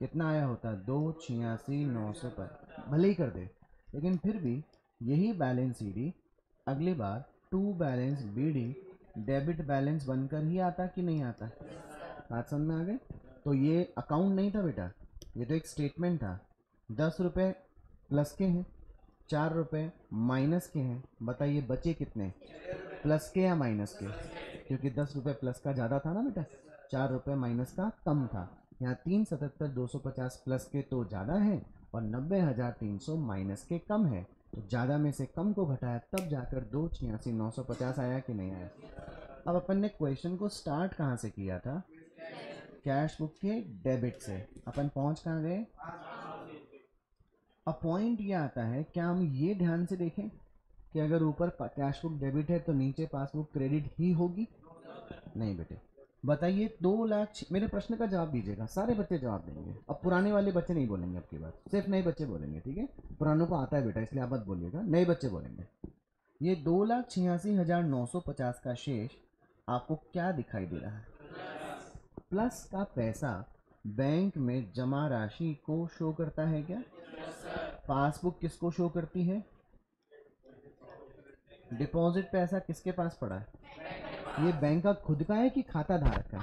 कितना आया होता? 2,86,900 पर भले ही कर दे, लेकिन फिर भी यही बैलेंस सीडी अगली बार to balance BD debit balance बनकर ही आता कि नहीं आता? बात समझ में आ गई? तो ये अकाउंट नहीं था बेटा, ये तो एक स्टेटमेंट था। 10 रुपये प्लस के हैं, 4 रुपये माइनस के हैं। बताइए बचे कितने? प्लस के या माइनस के? क्योंकि 10 रुपये प्लस का ज़्यादा था ना बेटा, 4 रुपये माइनस का कम था। यहाँ 377,250 प्लस के तो ज़्यादा है और 90,300 माइनस के कम है। तो ज़्यादा में से कम को घटाया तब जाकर 2,86,950 आया कि नहीं आया? अब अपन ने क्वेश्चन को स्टार्ट कहाँ से किया था? कैश बुक के डेबिट से। अपन पहुँच कहाँ गए? अब पॉइंट ये आता है, क्या हम ये ध्यान से देखें कि अगर ऊपर कैश बुक डेबिट है तो नीचे पासबुक क्रेडिट ही होगी? नहीं बेटे। बताइए 2 लाख, मेरे प्रश्न का जवाब दीजिएगा, सारे बच्चे जवाब देंगे। अब पुराने वाले बच्चे नहीं बोलेंगे, अब की बात सिर्फ नए बच्चे बोलेंगे, ठीक है? पुरानों को आता है बेटा, इसलिए आप मत बोलिएगा, नए बच्चे बोलेंगे। ये 2,86,950 का शेष आपको क्या दिखाई दे रहा है? प्लस का पैसा बैंक में जमा राशि को शो करता है क्या? पासबुक किसको शो करती है? डिपॉजिट पैसा किसके पास पड़ा है? ये बैंक का खुद का है कि खाता धारक का?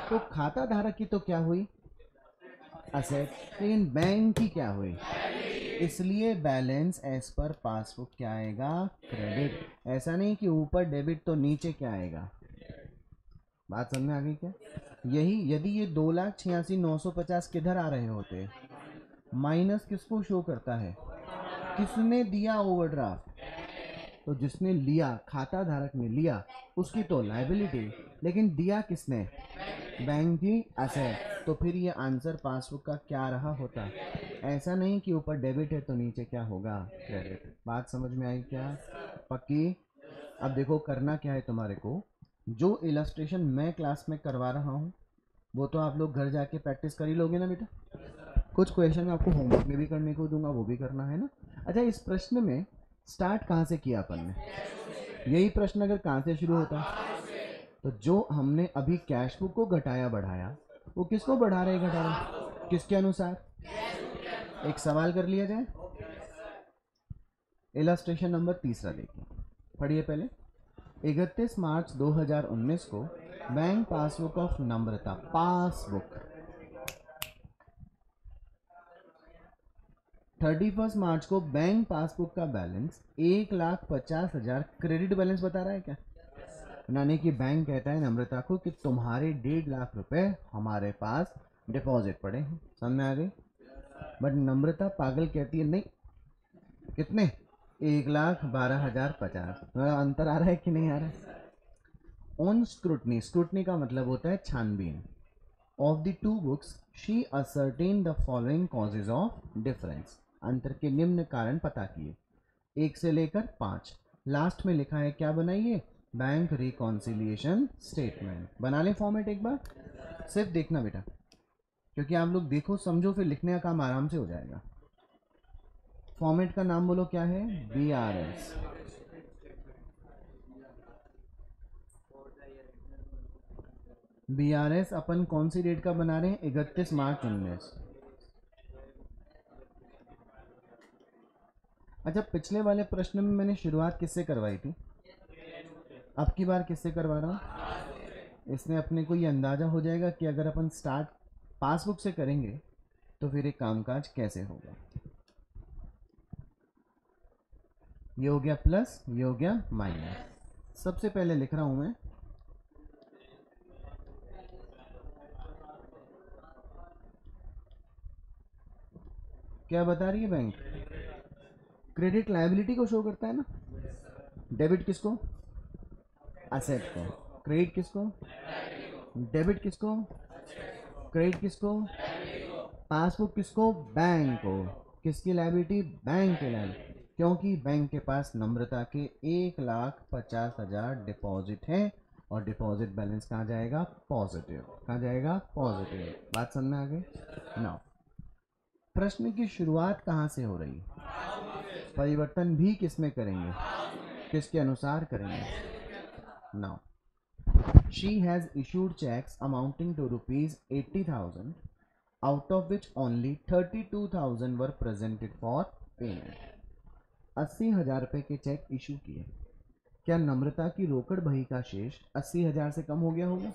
तो खाता धारक की तो क्या हुई? असेट। लेकिन बैंक की क्या हुई? इसलिए बैलेंस एज पर पासबुक क्या आएगा? क्रेडिट। ऐसा नहीं कि ऊपर डेबिट तो नीचे क्या आएगा। बात समझ में आ गई क्या? यही यदि ये 2,86,950 किधर आ रहे होते, माइनस किसको शो करता है? किसने दिया ओवरड्राफ्ट? तो जिसने लिया, खाता धारक ने लिया, उसकी तो लाइबिलिटी, लेकिन दिया किसने? बैंक की एसेट। तो फिर ये आंसर पासबुक का क्या रहा होता? ऐसा नहीं कि ऊपर डेबिट है तो नीचे क्या होगा? क्रेडिट। बात समझ में आई क्या? पक्की? अब देखो करना क्या है तुम्हारे को, जो इलस्ट्रेशन मैं क्लास में करवा रहा हूँ वो तो आप लोग घर जाके प्रैक्टिस कर ही लोगे ना बेटा। कुछ क्वेश्चन मैं आपको होमवर्क में भी करने को दूंगा, वो भी करना है ना। अच्छा, इस प्रश्न में स्टार्ट कहाँ से किया अपन ने? यही प्रश्न अगर कहाँ से शुरू होता, तो जो हमने अभी कैश बुक को घटाया बढ़ाया, वो किसको बढ़ा रहे घटा रहे? किसके अनुसार? एक सवाल कर लिया जाए। इलस्ट्रेशन नंबर 3 देखिए, पढ़िए पहले। 31 मार्च 2019 को bank passbook of Namrata, passbook 31 मार्च को बैंक पासबुक का बैलेंस 1,50,000 क्रेडिट बैलेंस बता रहा है क्या? यानी कि बैंक कहता है नम्रता को कि तुम्हारे 1.5 लाख रुपए हमारे पास डिपॉजिट पड़े हैं। समझ में आ गई? बट नम्रता पागल कहती है नहीं, कितने? 1,12,050। अंतर आ रहा है कि नहीं आ रहा है? ऑन स्क्रूटनी, स्क्रूटनी का मतलब होता है छानबीन, of the two books she ascertain the following causes of difference. अंतर के निम्न कारण पता किए, 1 से लेकर 5। लास्ट में लिखा है क्या बनाइए? Bank reconciliation statement. बना ले फॉर्मेट एक बार, सिर्फ देखना बेटा, क्योंकि आप लोग देखो समझो फिर लिखने का काम आराम से हो जाएगा। फॉर्मेट का नाम बोलो क्या है? BRS। BRS अपन कौन सी डेट का बना रहे हैं? 31 मार्च 19। अच्छा, पिछले वाले प्रश्न में मैंने शुरुआत किससे करवाई थी? अब की बार किससे करवा रहा हूँ? इसमें अपने को ये अंदाज़ा हो जाएगा कि अगर अपन स्टार्ट पासबुक से करेंगे तो फिर एक कामकाज कैसे होगा। ये हो गया प्लस, ये हो गया माइनस। सबसे पहले लिख रहा हूं मैं क्या बता रही है बैंक। क्रेडिट लायबिलिटी को शो करता है ना। डेबिट किसको? असेट को। क्रेडिट किसको? डेबिट किसको? क्रेडिट किसको? पासबुक किसको? बैंक को। किसकी लायबिलिटी? बैंक की लायबिलिटी। क्योंकि बैंक के पास नम्रता के 1,50,000 डिपॉजिट है और डिपॉजिट बैलेंस कहाँ जाएगा? पॉजिटिव। कहाँ जाएगा? पॉजिटिव। बात समझ में आ गई? नाउ प्रश्न की शुरुआत कहाँ से हो रही? परिवर्तन भी किस में करेंगे? किसके अनुसार करेंगे? Now she has issued cheques amounting to ₹80,000 out of which only 32,000 were presented for payment। 80,000 रुपए के चेक इशू किए। क्या नम्रता की रोकड़ बही का शेष 80,000 से कम हो गया होगा?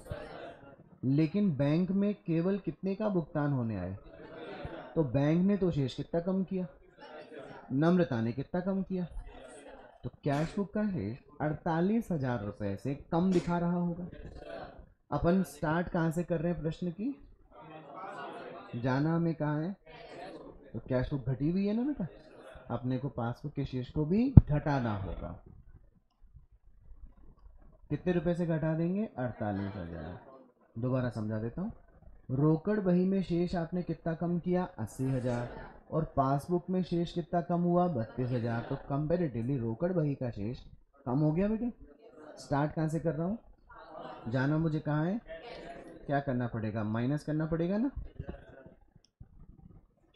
लेकिन बैंक में केवल कितने का भुगतान होने आए? तो बैंक ने तो शेष कितना कम किया, नम्रता ने कितना कम किया, तो कैश बुक का शेष 48,000 रुपए से कम दिखा रहा होगा। अपन स्टार्ट कहाँ से कर रहे हैं प्रश्न की? जाना हमें कहाँ है? तो कैश बुक घटी हुई है ना बेटा, अपने को पासबुक के शेष को भी घटाना होगा। कितने रुपए से घटा देंगे? 48,000। दोबारा समझा देता हूँ। रोकड़ बही में शेष आपने कितना कम किया? 80,000। और पासबुक में शेष कितना कम हुआ? 32,000। तो कंपेरेटिवली रोकड़ बही का शेष कम हो गया बेटे। स्टार्ट कहाँ से कर रहा हूँ? जाना मुझे कहाँ है? क्या करना पड़ेगा? माइनस करना पड़ेगा ना।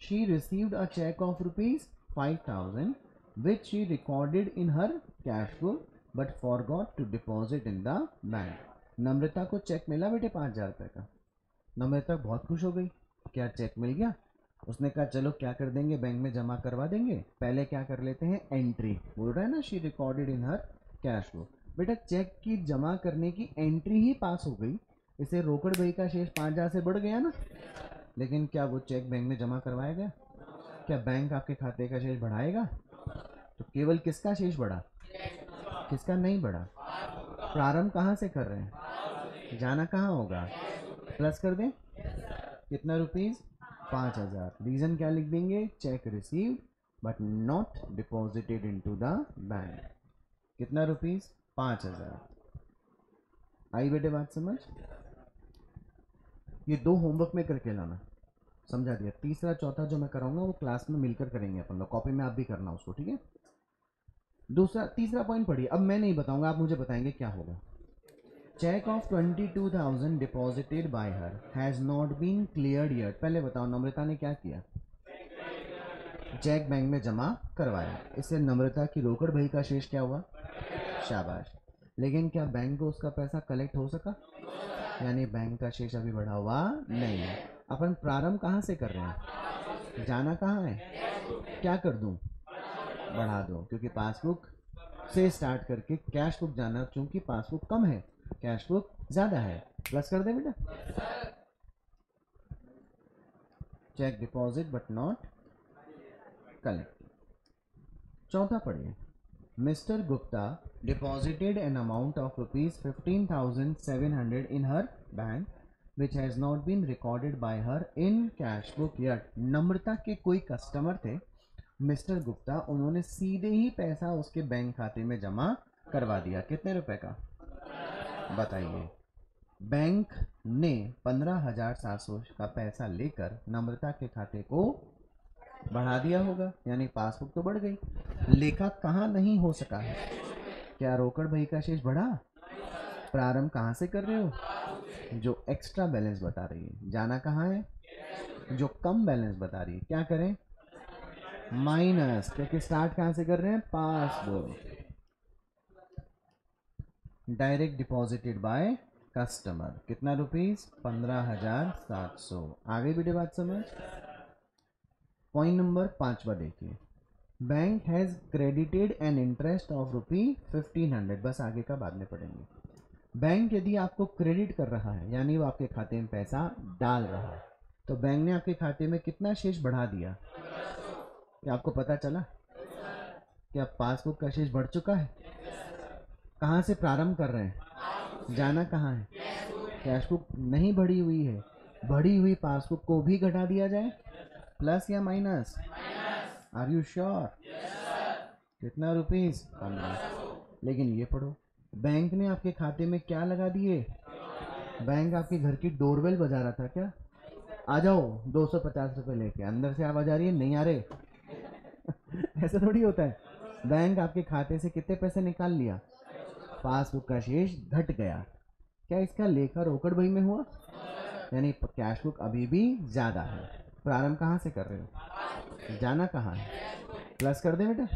She received a check of ₹5,000 which she recorded in her cash book but forgot to deposit in the bank। नम्रता को चेक मिला बेटे 5,000 रुपए का। नम्रता बहुत खुश हो गई, क्या चेक मिल गया। उसने कहा चलो क्या कर देंगे, बैंक में जमा करवा देंगे। पहले क्या कर लेते हैं? एंट्री। बोल रहा है ना she recorded in her cash book. बेटा चेक की जमा करने की एंट्री ही पास हो गई, इसे रोकड़ बही का शेष 5,000 से बढ़ गया ना। लेकिन क्या वो चेक बैंक में जमा करवाया गया? क्या बैंक आपके खाते का शेष बढ़ाएगा? तो केवल किसका शेष बढ़ा, किसका नहीं बढ़ा। प्रारंभ कहाँ से कर रहे हैं? जाना कहाँ होगा? प्लस कर दें। कितना रुपीज? 5,000। रीजन क्या लिख देंगे? Check received but not deposited into the bank. कितना रुपीज? 5,000। आई बेटे बात समझ? ये दो होमवर्क में करके लाना, समझा दिया। तीसरा चौथा जो मैं कराऊंगा वो क्लास में मिलकर करेंगे अपन लोग, कॉपी में आप भी करना उसको, ठीक है। दूसरा तीसरा पॉइंट पढ़िए, अब मैं नहीं बताऊंगा, आप मुझे बताएंगे क्या होगा। Cheque of 22,000 deposited by her has not been cleared yet. पहले बताओ नम्रता ने क्या किया? चेक बैंक में जमा करवाया, इससे नम्रता की रोकड़ बही का शेष क्या हुआ? शाबाश। लेकिन क्या बैंक को उसका पैसा कलेक्ट हो सका? यानी बैंक का शेष अभी बढ़ा हुआ नहीं है। अपन प्रारंभ कहाँ से कर रहे हैं? जाना कहाँ है? क्या कर दूं? बढ़ा दो, क्योंकि पासबुक से स्टार्ट करके कैश बुक जाना, क्योंकि पासबुक कम है कैश बुक ज्यादा है। प्लस कर दे बेटा। Cheque deposit but not collect. चौथा पढ़िए। Mister Gupta deposited an amount of ₹15,700 in her bank which has not been recorded by her in cash book yet। नम्रता के कोई कस्टमर थे मिस्टर गुप्ता, उन्होंने सीधे ही पैसा उसके बैंक खाते में जमा करवा दिया। कितने रुपए का बताइए? बैंक ने 15,700 का पैसा लेकर नम्रता के खाते को बढ़ा दिया होगा, यानी पासबुक तो बढ़ गई। लेखा कहाँ नहीं हो सका है? क्या रोकड़ बही का शेष बढ़ा? प्रारंभ कहाँ से कर रहे हो? जो एक्स्ट्रा बैलेंस बता रही है। जाना कहाँ है? जो कम बैलेंस बता रही है। क्या करें? माइनस, क्योंकि स्टार्ट कहाँ से कर रहे हैं? Passbook. Direct deposited by customer. कितना रुपीज? 15,700। आगे वीडियो बात समझ। पॉइंट नंबर 5 देखिए। Bank has credited an interest of ₹1500। बस आगे का बाद में पढ़ेंगे। बैंक यदि आपको क्रेडिट कर रहा है यानी वो आपके खाते में पैसा डाल रहा है, तो बैंक ने आपके खाते में कितना शेष बढ़ा दिया? क्या आपको पता चला? क्या पासबुक का शेष बढ़ चुका है? कहाँ से प्रारंभ कर रहे हैं? जाना कहाँ है? कैश बुक नहीं बढ़ी हुई है। बढ़ी हुई पासबुक को भी घटा दिया जाए, प्लस या माइनस? Are you sure? कितना रुपीस? 15। लेकिन ये पढ़ो, बैंक ने आपके खाते में क्या लगा दिए? बैंक आपके घर की डोरबेल बजा रहा था क्या? आ जाओ 250 रुपये लेके। अंदर से आवाज आ रही है, नहीं आ रहे? ऐसा थोड़ी होता है। बैंक आपके खाते से कितने पैसे निकाल लिया? पासबुक का शेष घट गया। क्या इसका लेखा रोकड़ बही में हुआ? यानी कैश बुक अभी भी ज्यादा है। प्रारंभ कहाँ से कर रहे हो? जाना कहाँ है? प्लस कर दे बेटा।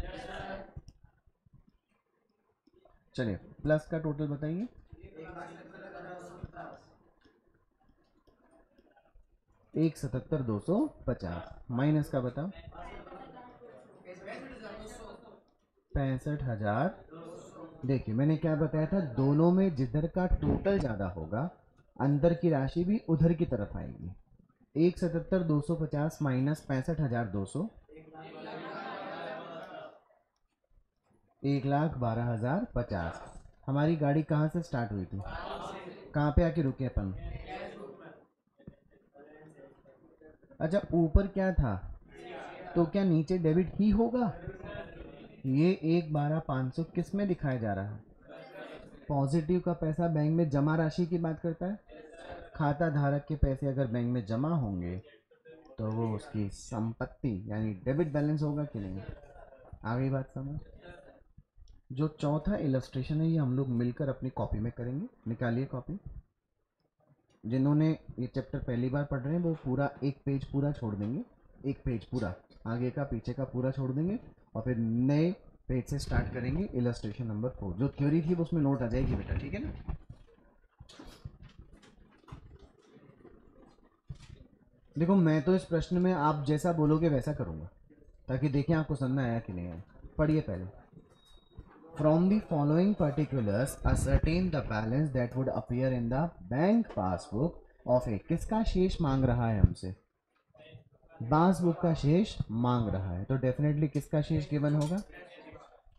चलिए प्लस का टोटल बताइए। 1,77,250। माइनस का बताओ। 65,000। देखिए मैंने क्या बताया था, दोनों में जिधर का टोटल ज्यादा होगा अंदर की राशि भी उधर की तरफ आएगी। 1,77,250 माइनस 65,200, 1,12,050। हमारी गाड़ी कहाँ से स्टार्ट हुई थी? कहाँ पे आके रुके अपन? अच्छा ऊपर क्या था, तो क्या नीचे डेबिट ही होगा? ये 1,12,500 किस में दिखाया जा रहा है? पॉजिटिव का पैसा बैंक में जमा राशि की बात करता है। खाता धारक के पैसे अगर बैंक में जमा होंगे तो वो उसकी संपत्ति यानी डेबिट बैलेंस होगा कि नहीं? आ गई बात समझ? जो चौथा इलस्ट्रेशन है ये हम लोग मिलकर अपनी कॉपी में करेंगे। निकालिए कॉपी। जिन्होंने ये चैप्टर पहली बार पढ़ रहे हैं वो पूरा एक पेज पूरा छोड़ देंगे, एक पेज पूरा आगे का पीछे का पूरा छोड़ देंगे और फिर नए पेज से स्टार्ट करेंगे। इलस्ट्रेशन नंबर 4 जो थ्योरी थी वो उसमें नोट आ जाएगी बेटा, ठीक है ना? देखो मैं तो इस प्रश्न में आप जैसा बोलोगे वैसा करूंगा ताकि देखें आपको समझ में आया कि नहीं आया। पढ़िए पहले। From the following particulars ascertain the balance that would appear in the bank passbook of A. किसका शेष मांग रहा है हमसे? पासबुक का शेष मांग रहा है, तो डेफिनेटली किसका शेष गिवन होगा?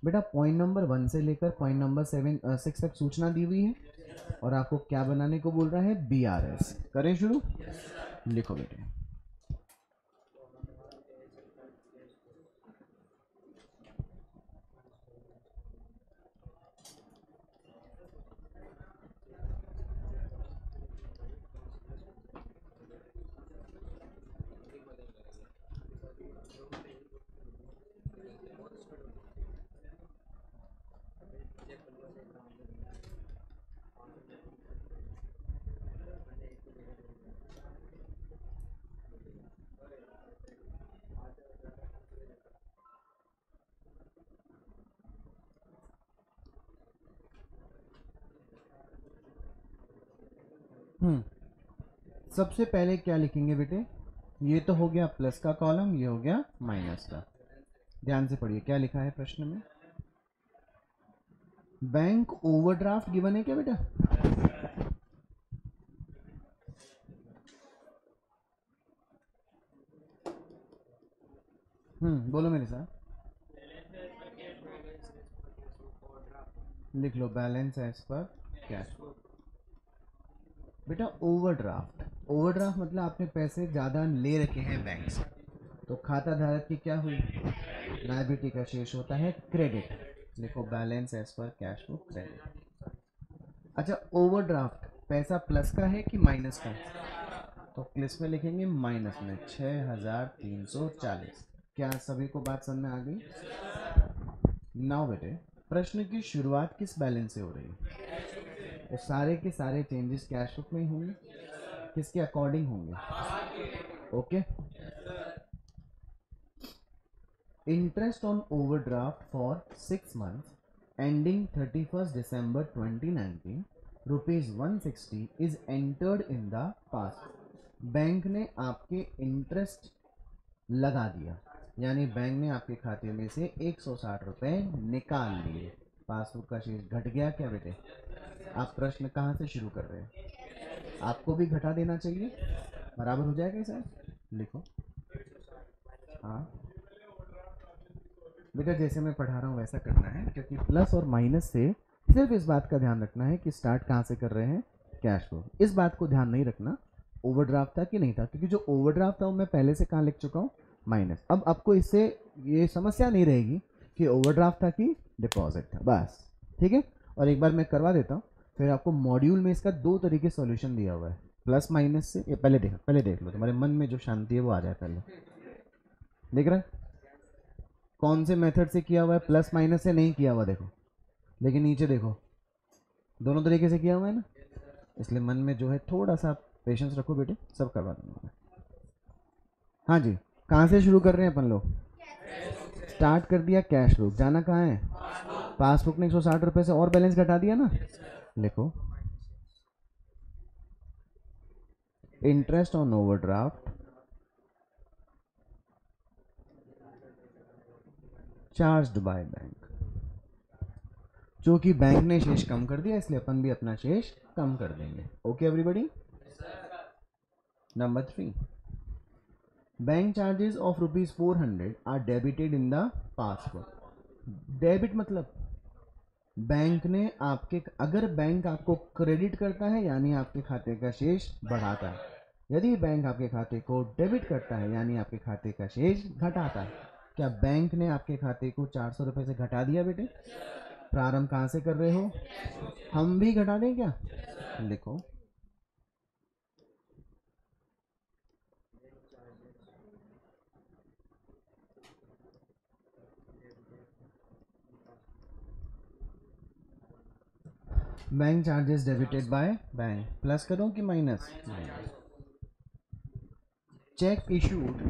बेटा पॉइंट नंबर 1 से लेकर पॉइंट नंबर 6 तक सूचना दी हुई है और आपको क्या बनाने को बोल रहा है? BRS। करें शुरू। लिखो बेटे। सबसे पहले क्या लिखेंगे बेटे? ये तो हो गया प्लस का कॉलम, ये हो गया माइनस का। ध्यान से पढ़िए क्या लिखा है प्रश्न में। बैंक ओवरड्राफ्ट गिवन है क्या बेटा? बोलो मेरे साथ। लिख लो बैलेंस एज पर कैश। बेटा ओवरड्राफ्ट, ओवरड्राफ्ट मतलब आपने पैसे ज़्यादा ले रखे हैं बैंक से, तो खाता धारक की क्या हुई? लायबिलिटी का शेष होता है क्रेडिट। लिखो balance as per cash flow credit. अच्छा ओवरड्राफ्ट पैसा प्लस का है कि माइनस का? तो प्लस में लिखेंगे माइनस में 6,340। क्या सभी को बात समझ में आ गई? नाउ बेटे प्रश्न की शुरुआत किस बैलेंस से हो रही है? तो सारे के सारे चेंजेस कैश बुक में ही होंगे। किसके अकॉर्डिंग होंगे? Okay. Interest on overdraft for 6 months ending 31st December 2019 ₹160 is entered in the past। Bank ने आपके इंटरेस्ट लगा दिया, यानी बैंक ने आपके खाते में से 160 रुपए निकाल लिए, पासबुक का शेष घट गया क्या बेटे? आप प्रश्न कहाँ से शुरू कर रहे हैं? आपको भी घटा देना चाहिए, बराबर हो जाएगा सर। लिखो। हाँ बेटा, जैसे मैं पढ़ा रहा हूँ वैसा करना है, क्योंकि प्लस और माइनस से सिर्फ इस बात का ध्यान रखना है कि स्टार्ट कहाँ से कर रहे हैं, कैश फ्लो। इस बात को ध्यान नहीं रखना ओवरड्राफ्ट था कि नहीं था, क्योंकि जो ओवरड्राफ्ट था वो मैं पहले से कहाँ लिख चुका हूँ, माइनस। अब आपको इससे ये समस्या नहीं रहेगी कि ओवरड्राफ्ट था कि डिपॉजिट था, बस ठीक है। और एक बार मैं करवा देता हूँ, फिर आपको मॉड्यूल में इसका 2 तरीके सॉल्यूशन दिया हुआ है, प्लस माइनस से। ये पहले देख लो, तुम्हारे मन में जो शांति है वो आ जाए पहले। देख रहे हैं कौन से मेथड से किया हुआ है? प्लस माइनस से नहीं किया हुआ, देखो। लेकिन नीचे देखो, दोनों तरीके से किया हुआ है ना, इसलिए मन में जो है थोड़ा सा पेशेंस रखो बेटे, सब करवा दूंगा मैं। हाँ जी, कहाँ से शुरू कर रहे हैं अपन लोग? स्टार्ट कर दिया कैश फ्लो, जाना कहाँ है? पासबुक ने 160 रुपए से और बैलेंस घटा दिया ना, लिखो interest on overdraft charged by bank. क्योंकि बैंक ने शेष कम कर दिया, इसलिए अपन भी अपना शेष कम कर देंगे। Okay everybody. Number 3, bank charges of ₹400 are debited in the passbook. Debit मतलब बैंक ने आपके, अगर बैंक आपको क्रेडिट करता है यानी आपके खाते का शेष बढ़ाता है, यदि बैंक आपके खाते को डेबिट करता है यानी आपके खाते का शेष घटाता है। क्या बैंक ने आपके खाते को 400 रुपए से घटा दिया बेटे? प्रारंभ कहाँ से कर रहे हो? हम भी घटा दें क्या? लिखो bank charges debited by bank. Plus करो कि minus? Check issued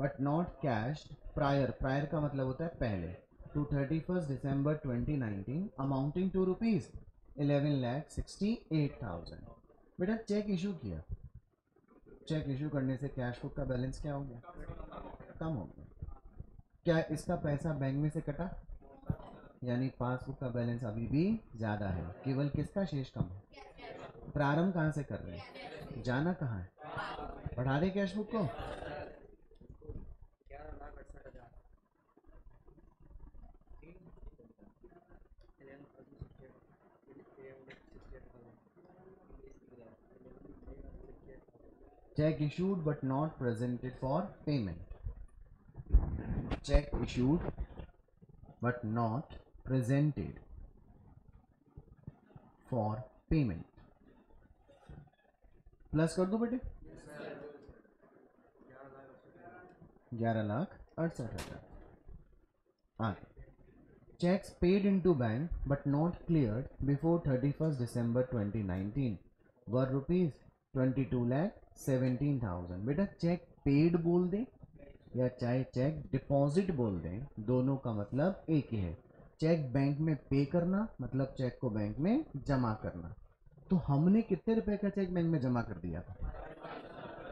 but not cash prior, prior का मतलब होता है पहले, टू 31 दिसंबर 2019 अमाउंटिंग टू ₹11,68,000। बेटा चेक इशू किया, चेक इशू करने से कैश बुक का बैलेंस क्या हो गया? कम हो गया। क्या इसका पैसा बैंक में से कटा? यानी पासबुक का बैलेंस अभी भी ज़्यादा है, केवल किसका शेष कम है? प्रारंभ कहाँ से कर रहे हैं, जाना कहाँ है? बढ़ा दे कैश बुक को। Check issued but not presented for payment. Check issued but not presented for payment. Plus कर दो बेटे, 11,68,000। आगे, checks paid into bank but not cleared before 31st December 2019 were rupees 22,17,000। बेटा चेक पेड बोल दे या चाहे चेक डिपॉजिट बोल दें, दोनों का मतलब एक ही है। चेक बैंक में पे करना मतलब चेक को बैंक में जमा करना। तो हमने कितने रुपए का चेक बैंक में जमा कर दिया था?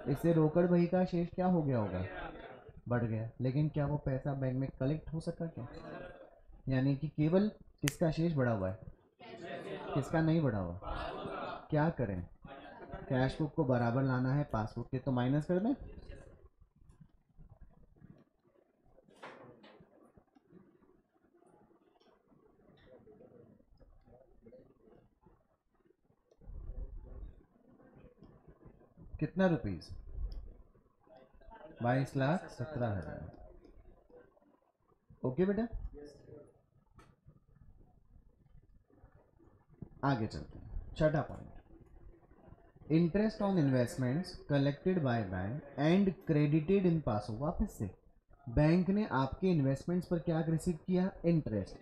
इससे रोकड़ बही का शेष क्या हो गया होगा? बढ़ गया। लेकिन क्या वो पैसा बैंक में कलेक्ट हो सका क्या? यानी कि केवल किसका शेष बढ़ा हुआ है, किसका नहीं बढ़ा हुआ? क्या करें? कैश बुक को बराबर लाना है पासबुक के, तो माइनस कर दें। कितना रुपीस? 22,17,000। ओके बेटा, आगे चलते हैं। छठा point, interest on investments collected by bank and credited in passbook. वापस से, बैंक ने आपके इन्वेस्टमेंट्स पर क्या रिसीव किया? इंटरेस्ट।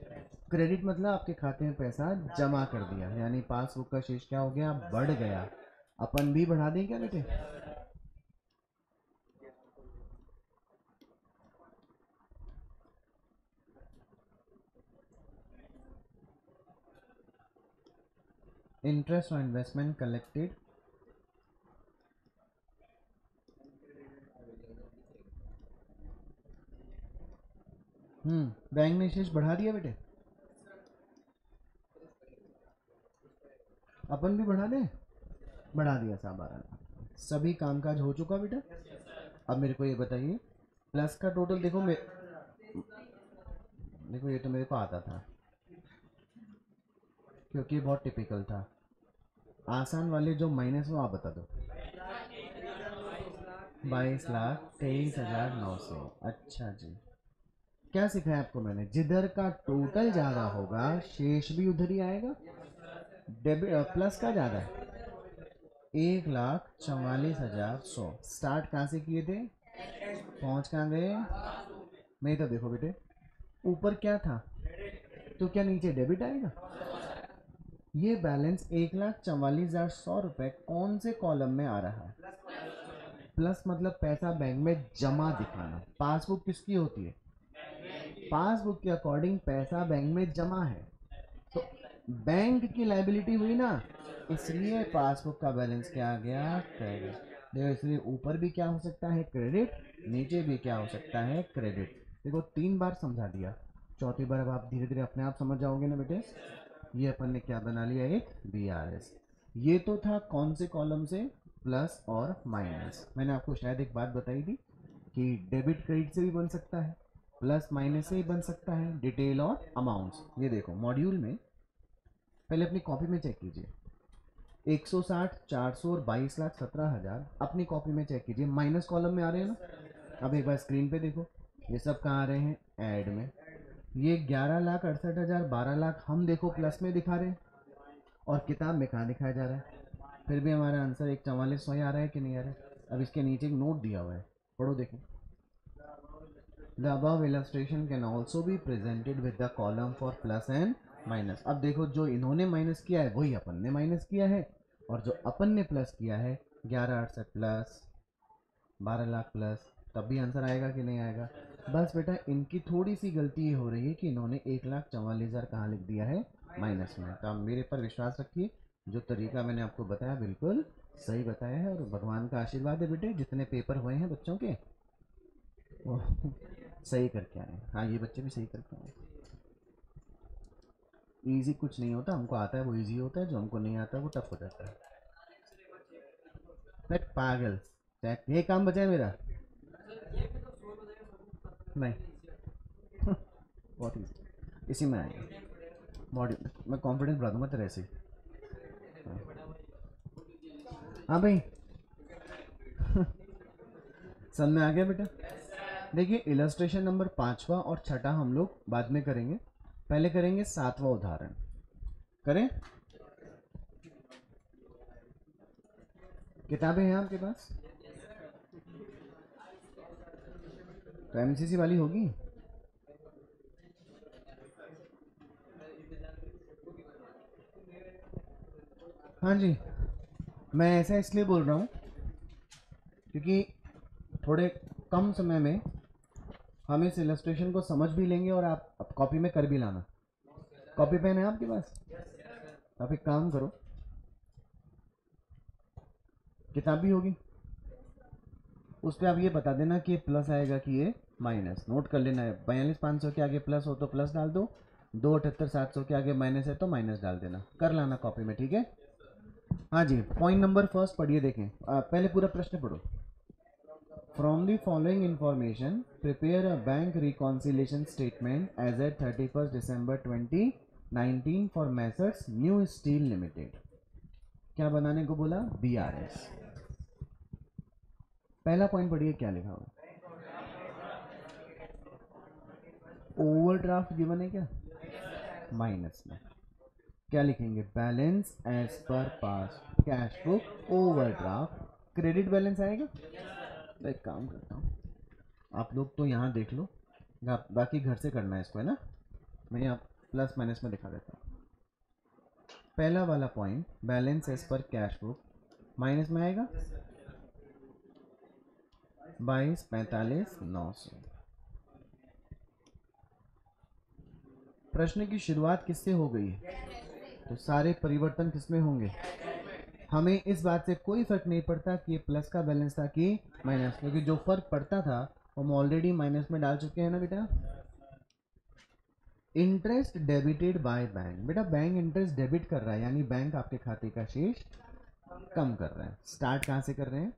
क्रेडिट मतलब आपके खाते में पैसा जमा कर दिया, यानी पासबुक का शेष क्या हो गया? बढ़ गया। अपन भी बढ़ा दें क्या बेटे? Interest on investment collected bank ने शेष बढ़ा दिया बेटे, अपन भी बढ़ा दें, बढ़ा दिया साहब 12 लाख। सभी कामकाज हो चुका बेटा। अब मेरे को ये बताइए प्लस का टोटल देखो देखो ये तो मेरे को आता था क्योंकि ये बहुत टिपिकल था। आसान वाले जो माइनस वो आप बता दो। 22,23,900। अच्छा जी, क्या सिखाया आपको मैंने, जिधर का टोटल ज्यादा होगा शेष भी उधर ही आएगा। डेबिट प्लस का ज्यादा है, 1,44,100। स्टार्ट कहाँ से किए थे, पहुंच कहाँ गए। नहीं तो देखो बेटे ऊपर क्या था, तो क्या नीचे डेबिट आएगा। ये बैलेंस 1,44,100 रुपए कौन से कॉलम में आ रहा है। प्लस मतलब पैसा बैंक में जमा दिखाना। पासबुक किसकी होती है, पासबुक के अकॉर्डिंग पैसा बैंक में जमा है, तो बैंक की लाइबिलिटी हुई ना, इसलिए पासबुक का बैलेंस क्या आ गया, क्रेडिट। देखो इसलिए ऊपर भी क्या हो सकता है, क्रेडिट, नीचे भी क्या हो सकता है, क्रेडिट। देखो 3 बार समझा दिया, चौथी बार अब आप धीरे धीरे अपने आप समझ जाओगे ना बेटे। ये अपन ने क्या बना लिया, एक बी आर एस। ये तो था कौन से कॉलम से, प्लस और माइनस। मैंने आपको शायद एक बात बताई थी कि डेबिट क्रेडिट से भी बन सकता है, प्लस माइनस से ही बन सकता है, डिटेल और अमाउंट्स। ये देखो मॉड्यूल में पहले अपनी कॉपी में चेक कीजिए, 160, 400 और 22,17,000 अपनी कॉपी में चेक कीजिए, माइनस कॉलम में आ रहे हैं ना। अब एक बार स्क्रीन पे देखो, ये सब कहाँ आ रहे हैं, ऐड में। ये 11,68,000, 12 लाख हम देखो प्लस में दिखा रहे हैं, और किताब में कहाँ दिखाया जा रहा है। फिर भी हमारा आंसर 1,44,100 आ रहा है कि नहीं आ रहा है। अब इसके नीचे एक नोट दिया हुआ है, पढ़ो देखो। The above illustration can also be presented with the column for plus and minus। अब देखो जो इन्होंने माइनस किया है वही अपन ने माइनस किया है, और जो अपन ने प्लस किया है 11,68 प्लस 12 लाख प्लस, तब भी आंसर आएगा कि नहीं आएगा। बस बेटा इनकी थोड़ी सी गलती ये हो रही है कि इन्होंने 1,44,000 कहाँ लिख दिया है, माइनस में। तो आप मेरे पर विश्वास रखिए, जो तरीका मैंने आपको बताया बिल्कुल सही बताया है, और भगवान का आशीर्वाद है बेटे जितने पेपर हुए हैं बच्चों के वो सही करके आए। हाँ ये बच्चे भी सही करके आए। इजी कुछ नहीं होता, हमको आता है वो इजी होता है, जो हमको नहीं आता वो टफ हो जाता है। मैं पागल, ये काम बचा है मेरा, नहीं बहुत इजी, इसी में आएगा मॉड्यूल। मैं कॉन्फिडेंस बढ़ा दूंगा तेरे से। हाँ भाई समझ में आ गया बेटा। देखिए इलस्ट्रेशन नंबर 5वां और 6ठा हम लोग बाद में करेंगे, पहले करेंगे 7वां उदाहरण। करें, किताबें हैं आपके पास, तो एमसीसी वाली होगी। हाँ जी, मैं ऐसा इसलिए बोल रहा हूँ क्योंकि थोड़े कम समय में हम इस इलस्ट्रेशन को समझ भी लेंगे, और आप कॉपी में कर भी लाना। कॉपी पेन है आपके पास, आप एक काम करो, किताब भी होगी, उस पर आप ये बता देना कि ये प्लस आएगा कि ये माइनस। नोट कर लेना है, 42,500 के आगे प्लस हो तो प्लस डाल दो, 2,78,700 के आगे माइनस है तो माइनस डाल देना, कर लाना कॉपी में, ठीक है। हाँ जी, पॉइंट नंबर फर्स्ट पढ़िए, देखें पहले पूरा प्रश्न पढ़ो। From the following information prepare a bank reconciliation statement as at 31 December 2019 for Messrs New Steel Limited. क्या बनाने को बोला, बीआरएस। पहला पॉइंट पढ़िए क्या लिखा हुआ, ओवरड्राफ्ट गिवन है क्या, माइनस में क्या लिखेंगे, balance as per pass cash book overdraft, credit balance आएगा। तो एक काम करता हूँ, आप लोग तो यहाँ देख लो, बाकी घर से करना है इसको, है ना। मैं यहाँ प्लस माइनस में दिखा देता हूँ। पहला वाला point balance as per cash book minus में आएगा 22,45,900। प्रश्न की शुरुआत किससे हो गई है, तो सारे परिवर्तन किसमें होंगे। हमें इस बात से कोई फर्क नहीं पड़ता कि ये प्लस का बैलेंस था कि माइनस, क्योंकि जो फर्क पड़ता था वो हम ऑलरेडी माइनस में डाल चुके हैं ना बेटा। इंटरेस्ट डेबिटेड बाय बैंक, बेटा बैंक इंटरेस्ट डेबिट कर रहा है, यानी बैंक आपके खाते का शेष कम कर रहा है। स्टार्ट कहाँ से कर रहे हैं?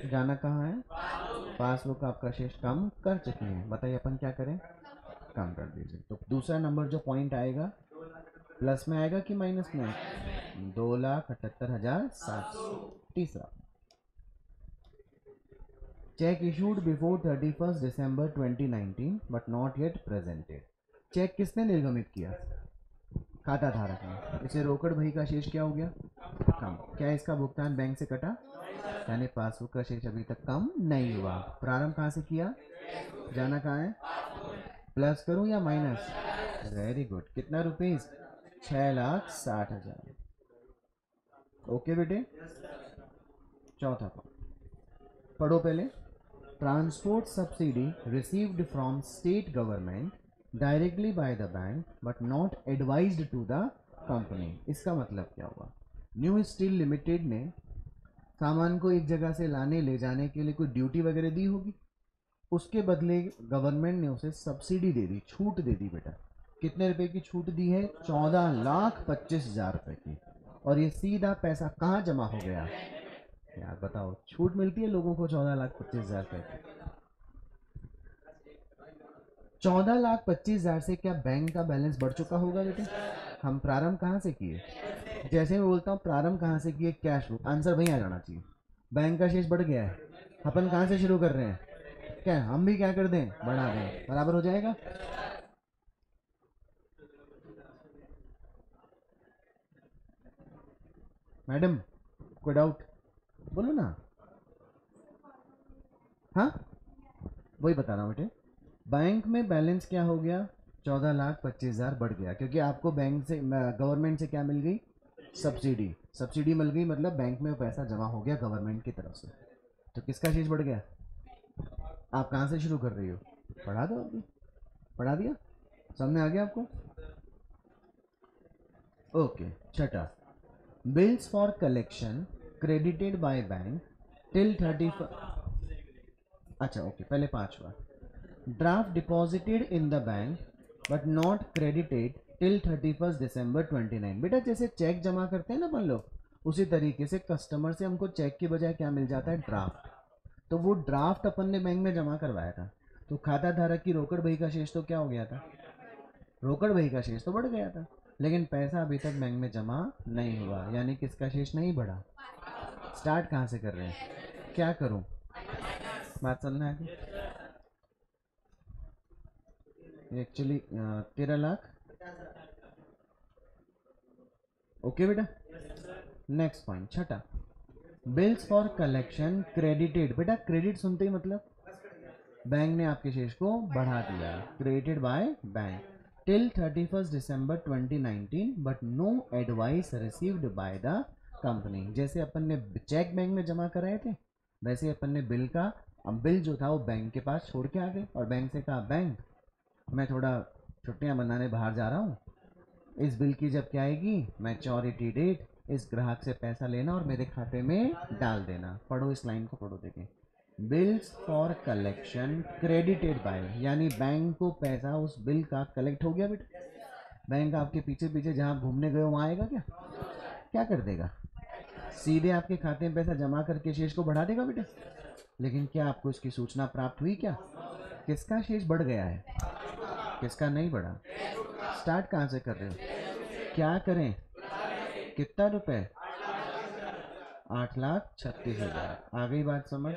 जाना कहाँ है? पासबुक आपका शेष कम कर चुकी है। बताइए अपन क्या करें? कम कर दीजिए। तो दूसरा नंबर जो पॉइंट आएगा प्लस में आएगा कि माइनस में? 2,78,700। तीसरा, cheque issued before 31 December 2019 but not yet presented. Cheque किसने निर्गमित किया? खाता धारक ने। इसे रोकड़ बही का शेष क्या हो गया? कम। क्या इसका भुगतान बैंक से कटा? यानी पासबुक का शेष अभी तक कम नहीं हुआ। प्रारंभ कहाँ से किया? जाना कहाँ है? प्लस करूं या माइनस? Very good. कितना रुपीज? 6,60,000। ओके बेटे। चौथा पढ़ो पहले। Transport subsidy received from state government directly by the bank but not advised to the company. इसका मतलब क्या हुआ? न्यू स्टील लिमिटेड ने सामान को एक जगह से लाने ले जाने के लिए कोई ड्यूटी वगैरह दी होगी, उसके बदले गवर्नमेंट ने उसे सब्सिडी दे दी, छूट दे दी। बेटा कितने रुपए की छूट दी है? 14,25,000 रुपए की। और ये सीधा पैसा कहाँ जमा हो गया? यार बताओ, छूट मिलती है लोगों को 14,25,000 रुपए की। 14,25,000 से क्या बैंक का बैलेंस बढ़ चुका होगा बेटे? हम प्रारंभ कहाँ से किए? जैसे मैं बोलता हूँ प्रारंभ कहाँ से किए? Cash book. आंसर वहीं आ जाना चाहिए। बैंक का शेष बढ़ गया है, अपन कहाँ से शुरू कर रहे हैं? क्या हम भी क्या कर दें? बढ़ा दें, बराबर हो जाएगा। मैडम कोई डाउट बोलो ना। हाँ वही बता रहा हूँ बेटे। बैंक में बैलेंस क्या हो गया? 14,25,000 बढ़ गया, क्योंकि आपको बैंक से गवर्नमेंट से क्या मिल गई? सब्सिडी। सब्सिडी मिल गई मतलब बैंक में पैसा जमा हो गया गवर्नमेंट की तरफ से। तो किसका शेष बढ़ गया? आप कहाँ से शुरू कर रही हो? पढ़ा दो अभी। पढ़ा दिया? सामने आ गया आपको? ओके। छठा, bills for collection credited by bank till 30। अच्छा ओके, पहले पांचवा, draft deposited in the bank but not credited till 31 दिसंबर 29। बेटा जैसे चेक जमा करते हैं ना अपन लोग, उसी तरीके से कस्टमर से हमको चेक के बजाय क्या मिल जाता है? ड्राफ्ट। तो वो ड्राफ्ट अपन ने बैंक में जमा करवाया था, तो खाता धारक की रोकड़ बही का शेष तो क्या हो गया था? रोकड़ बही का शेष तो बढ़ गया था, लेकिन पैसा अभी तक बैंक में जमा नहीं हुआ, यानी किसका शेष नहीं बढ़ा। स्टार्ट कहाँ से कर रहे हैं? क्या करूं? बात समझना है? एक्चुअली 13,00,000। ओके बेटा। नेक्स्ट पॉइंट छठा, बिल्स फॉर कलेक्शन क्रेडिटेड। बेटा क्रेडिट सुनते ही मतलब बैंक ने आपके शेष को बढ़ा दिया, credited by bank till 31 December 2019 but no advice received by the company. जैसे अपन ने चेक बैंक में जमा कराए थे, वैसे अपन ने बिल का, अब बिल जो था वो बैंक के पास छोड़ के आ गए और बैंक से कहा, बैंक मैं थोड़ा छुट्टियां मनाने बाहर जा रहा हूँ, इस बिल की जब क्या आएगी मैच्योरिटी डेट, इस ग्राहक से पैसा लेना और मेरे खाते में डाल देना। पढ़ो इस लाइन को, पढ़ो देखें। Bills for collection credited bye, यानी बैंक को पैसा उस बिल का कलेक्ट हो गया। बेटा बैंक आपके पीछे पीछे जहाँ घूमने गए वहाँ आएगा क्या? क्या कर देगा? सीधे आपके खाते में पैसा जमा करके शेष को बढ़ा देगा बेटे। लेकिन क्या आपको इसकी सूचना प्राप्त हुई? क्या किसका शेष बढ़ गया है, किसका नहीं बढ़ा? स्टार्ट कहाँ से कर रहे हो? क्या करें? कितना रुपए? 8,36,000। आ गई बात समझ?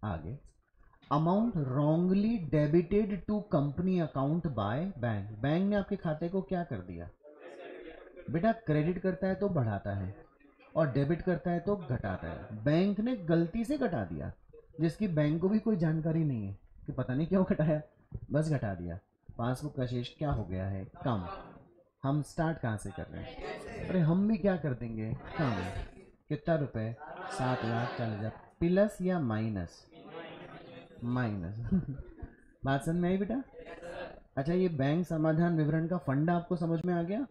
आगे, amount wrongly debited to company account by bank. Bank ने आपके खाते को क्या कर दिया? बेटा क्रेडिट करता है तो बढ़ाता है और डेबिट करता है तो घटाता है। बैंक ने गलती से घटा दिया, जिसकी बैंक को भी कोई जानकारी नहीं है कि पता नहीं क्यों घटाया, बस घटा दिया। पासबुक का शेष क्या हो गया है? कम। हम स्टार्ट कहाँ से कर रहे हैं? अरे हम भी क्या कर देंगे? कम। कितना रुपए? 7,40,000। प्लस या माइनस? माइनस। बात समझ में आई बेटा? अच्छा, ये बैंक समाधान विवरण का फंडा आपको समझ में आ गया?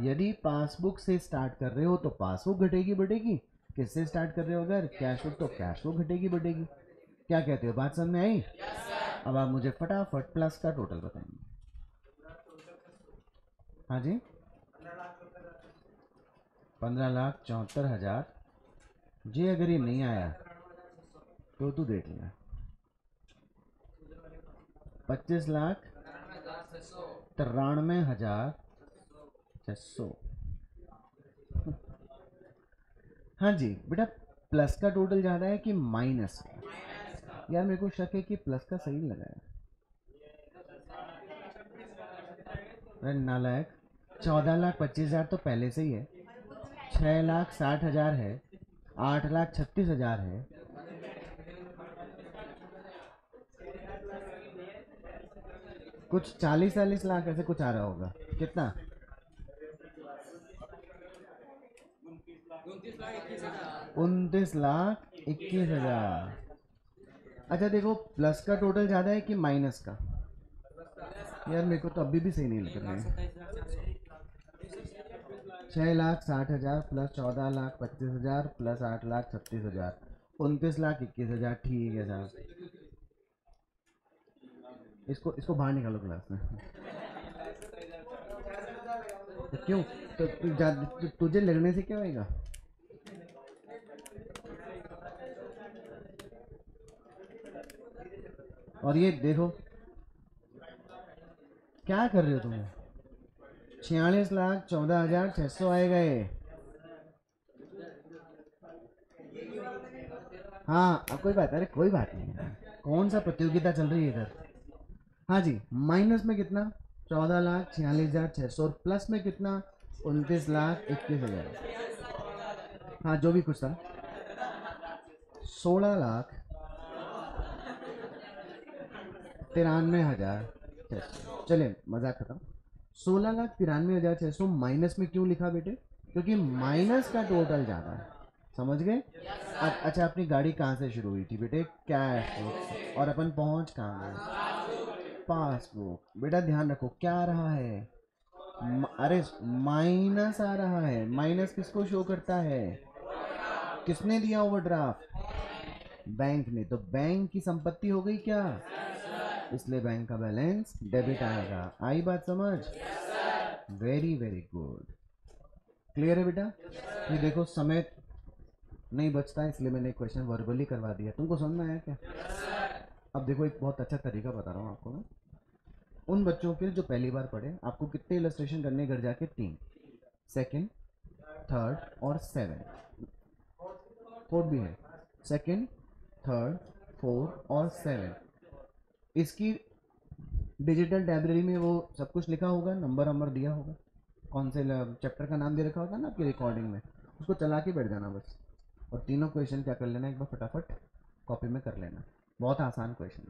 यदि पासबुक से स्टार्ट कर रहे हो तो पासबुक घटेगी बढ़ेगी, किससे स्टार्ट कर रहे हो अगर कैश बुक तो कैश बुक घटेगी बढ़ेगी। क्या कहते हो? बात समझ में आई? अब आप मुझे फटाफट प्लस का टोटल बताएंगे। हाँ जी, 15,74,000। जी अगर ये नहीं आया तो तू देख लेना। 25,93,600। हाँ जी बेटा, प्लस का टोटल ज़्यादा है कि माइनस का? यार मेरे को शक है कि प्लस का सही लगाया। अरे नालायक, 14,25,000 तो पहले से ही है, 6,60,000 है, 8,36,000 है। कुछ 40-40 लाख ऐसे कुछ आ रहा होगा। कितना? 29,21,000। अच्छा देखो, प्लस का टोटल ज़्यादा है कि माइनस का? यार मेरे को तो अभी भी सही नहीं लग रहा है। 6,60,000 प्लस 14,25,000 प्लस 8,36,000, 29,21,000। ठीक है साहब, इसको इसको बाहर निकालो क्लास में। तो क्यों? तुझे लगने से क्या होएगा? और ये देखो क्या कर रहे हो तुम। 46,14,600 आए गए। हाँ अब कोई बात, अरे कोई बात नहीं है। कौन सा प्रतियोगिता चल रही है इधर? हाँ जी, माइनस में कितना? 14,46,600। और प्लस में कितना? 29,21,000। हाँ जो भी कुछ था, 16,93,600। चले मजाक खत्म। 16,93,600 माइनस में क्यों लिखा बेटे? क्योंकि माइनस का टोटल ज़्यादा है। समझ गए? अच्छा, अपनी गाड़ी कहाँ से शुरू हुई थी बेटे? Cash book. और अपन पहुँच कहाँ गए? पासबुक। बेटा ध्यान रखो क्या आ रहा है? अरे माइनस आ रहा है। माइनस किसको शो करता है? किसने दिया ओवरड्राफ्ट? बैंक ने। तो बैंक की संपत्ति हो गई क्या? इसलिए बैंक का बैलेंस डेबिट आएगा। आई बात समझ? Very very good. क्लियर है बेटा? ये देखो समय नहीं बचता है, इसलिए मैंने क्वेश्चन वर्बली करवा दिया। तुमको समझ में आया क्या? अब देखो, एक बहुत अच्छा तरीका बता रहा हूँ आपको मैं। उन बच्चों के जो पहली बार पढ़े, आपको कितने इलस्ट्रेशन करने घर जाके? 3। सेकंड, थर्ड और सेवन। फोर्थ भी है। सेकंड, थर्ड, फोर्थ और सेवन। इसकी डिजिटल लाइब्रेरी में वो सब कुछ लिखा होगा, नंबर नंबर दिया होगा, कौन से चैप्टर का नाम दे रखा होता है ना आपकी रिकॉर्डिंग में। उसको चला के बैठ जाना बस, और तीनों क्वेश्चन क्या कर लेना, एक बार फटाफट कॉपी में कर लेना। बहुत आसान क्वेश्चन है।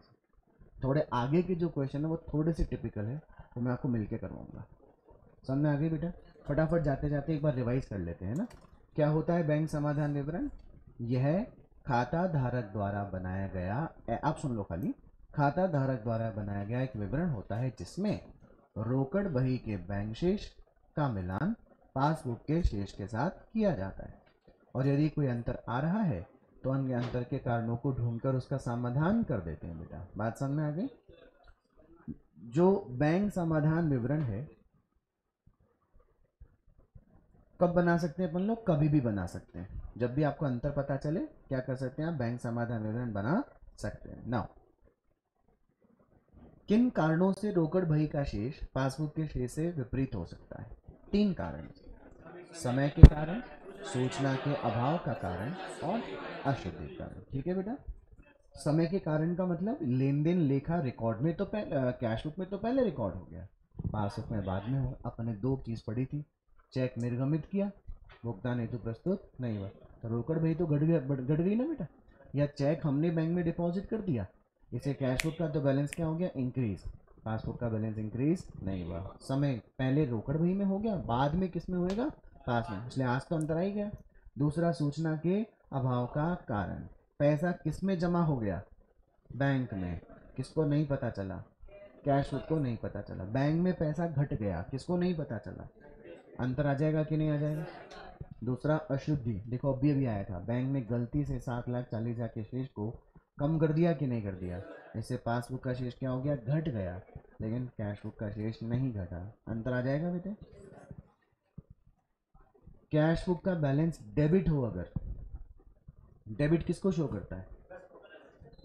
थोड़े आगे के जो क्वेश्चन है वो थोड़े से टिपिकल है, वो मैं आपको मिलके करवाऊंगा। समझ में आ गई बेटा? फटाफट जाते जाते एक बार रिवाइज कर लेते हैं ना। क्या होता है बैंक समाधान विवरण? यह खाता धारक द्वारा बनाया गया, आप सुन लो खाली, खाता धारक द्वारा बनाया गया एक विवरण होता है जिसमें रोकड़ बही के बैंक शेष का मिलान पासबुक के शेष के साथ किया जाता है, और यदि कोई अंतर आ रहा है तो अन्य अंतर के कारणों को ढूंढकर उसका समाधान कर देते हैं। बेटा बात समझ में आ गई? जो बैंक समाधान विवरण है, कब बना सकते हैं अपन लोग? कभी भी बना सकते हैं। जब भी आपको अंतर पता चले, क्या कर सकते हैं आप? बैंक समाधान विवरण बना सकते हैं। नाउ, किन कारणों से रोकड़ बही का शेष पासबुक के शेष से विपरीत हो सकता है? 3 कारण। समय के कारण, सूचना के अभाव का कारण, और अशुद्धि कारण। ठीक है बेटा? समय के कारण का मतलब लेन देन लेखा रिकॉर्ड में तो पहले, कैश बुक में तो पहले रिकॉर्ड हो गया, पासबुक में बाद में हो। अपने दो चीज़ पड़ी थी, चेक निर्गमित किया, भुगतान हेतु प्रस्तुत नहीं हुआ, तो रोकड़ भाई तो घट गई ना बेटा। या चेक हमने बैंक में डिपॉजिट कर दिया, इसे कैश बुक का तो बैलेंस क्या हो गया? इंक्रीज। पासबुक का बैलेंस इंक्रीज नहीं हुआ। समय पहले रोकड़ भाई में हो गया, बाद में किस में होएगा? पास में, इसलिए आज तो अंतर आ ही गया। दूसरा, सूचना के अभाव का कारण, पैसा किस में जमा हो गया? बैंक में। किसको नहीं पता चला? कैश बुक को नहीं पता चला। बैंक में पैसा घट गया, किसको नहीं पता चला? अंतर आ जाएगा कि नहीं आ जाएगा? दूसरा, अशुद्धि। देखो अभी अभी आया था, बैंक ने गलती से 7,40,000 के शेष को कम कर दिया कि नहीं कर दिया? इससे पासबुक का शेष क्या हो गया? घट गया, लेकिन कैश बुक का शेष नहीं घटा। अंतर आ जाएगा बेटे। कैश बुक का बैलेंस डेबिट हो अगर, डेबिट किसको शो करता है?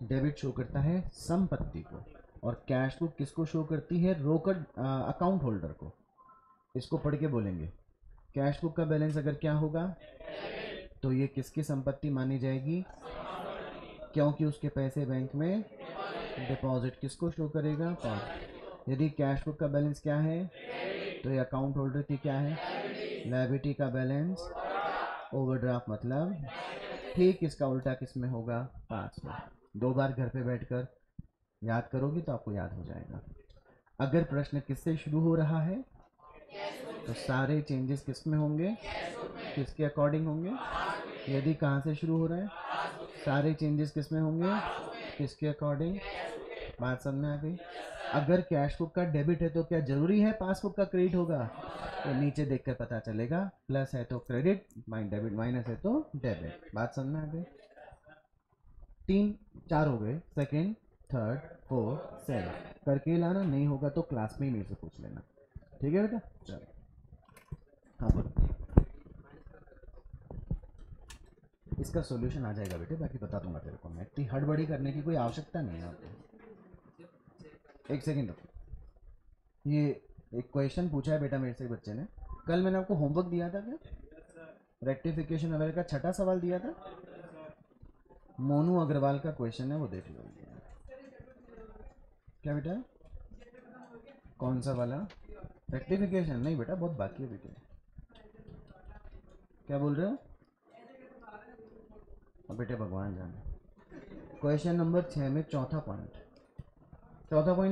डेबिट शो करता है संपत्ति को, और कैश बुक किसको शो करती है? रोकड़ अकाउंट होल्डर को। इसको पढ़ के बोलेंगे। कैश बुक का बैलेंस अगर क्या होगा, तो ये किसकी संपत्ति मानी जाएगी? क्योंकि उसके पैसे बैंक में डिपॉजिट किसको शो करेगा? यदि कैश बुक का बैलेंस क्या है, तो ये अकाउंट होल्डर की क्या है? लायबिलिटी का बैलेंस। ओवरड्राफ्ट मतलब ठीक इसका उल्टा किस में होगा? पास में। 2 बार घर पे बैठकर याद करोगी तो आपको याद हो जाएगा। अगर प्रश्न किससे शुरू हो रहा है, तो सारे चेंजेस किस में होंगे? किसके अकॉर्डिंग होंगे? यदि कहाँ से शुरू हो रहा है, सारे चेंजेस किस में होंगे? किसके अकॉर्डिंग? बात समझ में आ गई? अगर कैश बुक का डेबिट है तो क्या जरूरी है पासबुक का क्रेडिट होगा? तो नीचे देखकर पता चलेगा, प्लस है तो क्रेडिट, डेबिट माइनस है तो डेबिट। बात समझ में आ गई? 4 हो गए, सेकेंड, थर्ड, फोर्थ, 7 करके लाना। नहीं होगा तो क्लास में ही मेरे से पूछ लेना, ठीक है बेटा? चलो हाँ बोलो। इसका सॉल्यूशन आ जाएगा बेटे, बाकी बता दूंगा तेरे को। मैं इतनी हड़बड़ी करने की कोई आवश्यकता नहीं है आपको। एक सेकेंड रुको। ये एक क्वेश्चन पूछा है बेटा मेरे से बच्चे ने। कल मैंने आपको होमवर्क दिया था क्या? रेक्टिफिकेशन वगैरह का 6ठा सवाल दिया था। मोनू अग्रवाल का क्वेश्चन है, वो देख लो। क्या बेटा? कौन सा वाला? रेक्टिफिकेशन नहीं बेटा, बहुत बाकी है बेटे। क्या बोल रहे हो? अब बेटे भगवान जाने। क्वेश्चन नंबर 6 में चौथा पॉइंट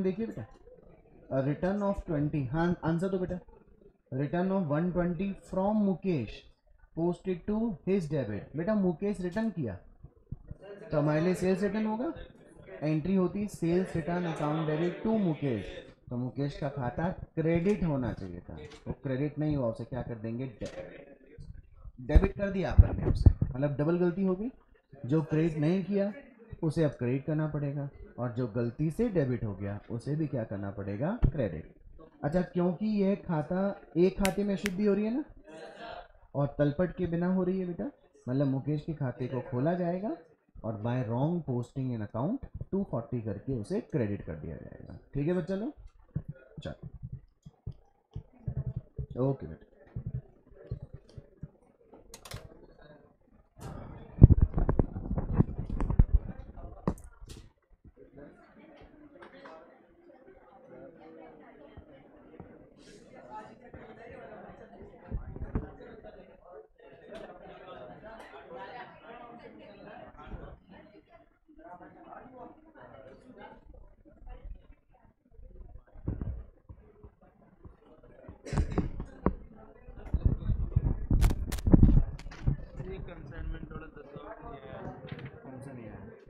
देखिए बेटा। रिटर्न ऑफ 20, हाँ आंसर तो बेटा। Return of 120 from Mukesh posted to his debit. बेटा मुकेश रिटर्न किया तो हमारे लिए सेल्स रिटर्न होगा। एंट्री होती sales return account debit to Mukesh, तो मुकेश का खाता क्रेडिट होना चाहिए था, वो क्रेडिट नहीं हुआ, उसे क्या कर देंगे? डेबिट कर दिया अपन ने उसे, मतलब डबल गलती हो गई। जो क्रेडिट नहीं किया उसे अब क्रेडिट करना पड़ेगा, और जो गलती से डेबिट हो गया उसे भी क्या करना पड़ेगा? क्रेडिट। अच्छा, क्योंकि यह खाता एक खाते में शुद्धि हो रही है ना, और तलपट के बिना हो रही है बेटा, मतलब मुकेश के खाते को खोला जाएगा और by wrong posting in account 240 करके उसे क्रेडिट कर दिया जाएगा। ठीक है बच्चा लोग? चलो ओके बेटा।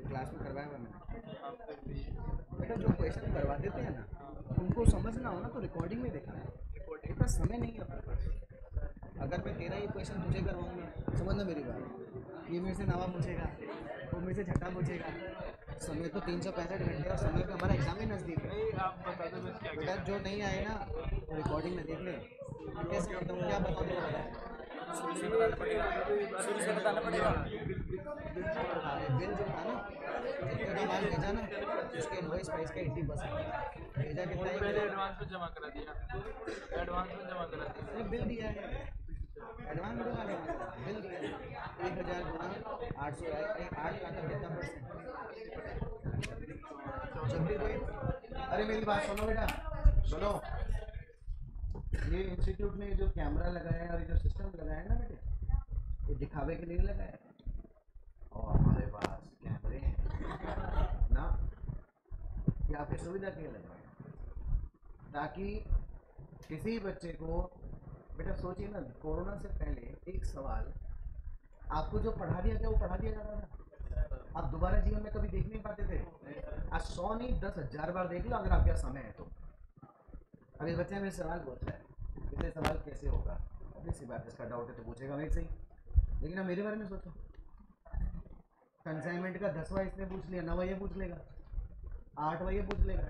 क्लास में करवाया हुआ मैंने बेटा। जो क्वेश्चन करवा देते हैं ना, उनको समझना हो ना तो रिकॉर्डिंग में देखना है। इतना समय नहीं है अपने पास। अगर मैं तेरा ये क्वेश्चन तुझे करवाऊंगा, समझना मेरी बात, ये मेरे से नवा पूछेगा, वो मेरे से छठा पूछेगा। समय तो 365 घंटे, और समय पे हमारा एग्जाम ही नज़दीक है। आप बता दो बेटा, जो नहीं आए ना रिकॉर्डिंग में देख ले। कैसे बताऊँ, क्या बताऊँ? शुरू से बताना पड़ेगा, शुरू से बताना पड़ेगा। बिल जो था ना, जितना माल भेजा ना, उसके इनवॉइस प्राइस का 80% भेजा कितना है? पहले एडवांस में जमा करा दिया, एडवांस में जमा करा दिया। बिल दिया है, एडवांस में जमा करा, बिल दिया है 1000 गुना 800 है, 8 का तक कितना परसेंट? जब भी कोई, अरे मेरी बात सुनो बेटा, सुनो। ये इंस्टीट्यूट में जो कैमरा लगाया है और ये जो सिस्टम लगाया है ना बेटे, ये दिखावे के लिए लगाया है, और हमारे पास कैमरे हैं ना, ये आपकी सुविधा के लिए लगाया है, ताकि किसी बच्चे को, बेटा सोचिए ना, कोरोना से पहले एक सवाल आपको जो पढ़ा दिया गया वो पढ़ा दिया जाता था, आप दोबारा जीवन में कभी देख नहीं पाते थे। आज 100 नहीं 10,000 बार देख लो अगर आपके पास समय है तो। अब इस बच्चे में सवाल पूछ रहा है, इसे सवाल कैसे होगा? obvious सी बात, इसका डाउट है तो पूछेगा मेरे से ही। लेकिन अब मेरे बारे में सोचो, कंसाइनमेंट का 10वां इसने पूछ लिया, 9वां ये पूछ लेगा, 8वां ये पूछ लेगा,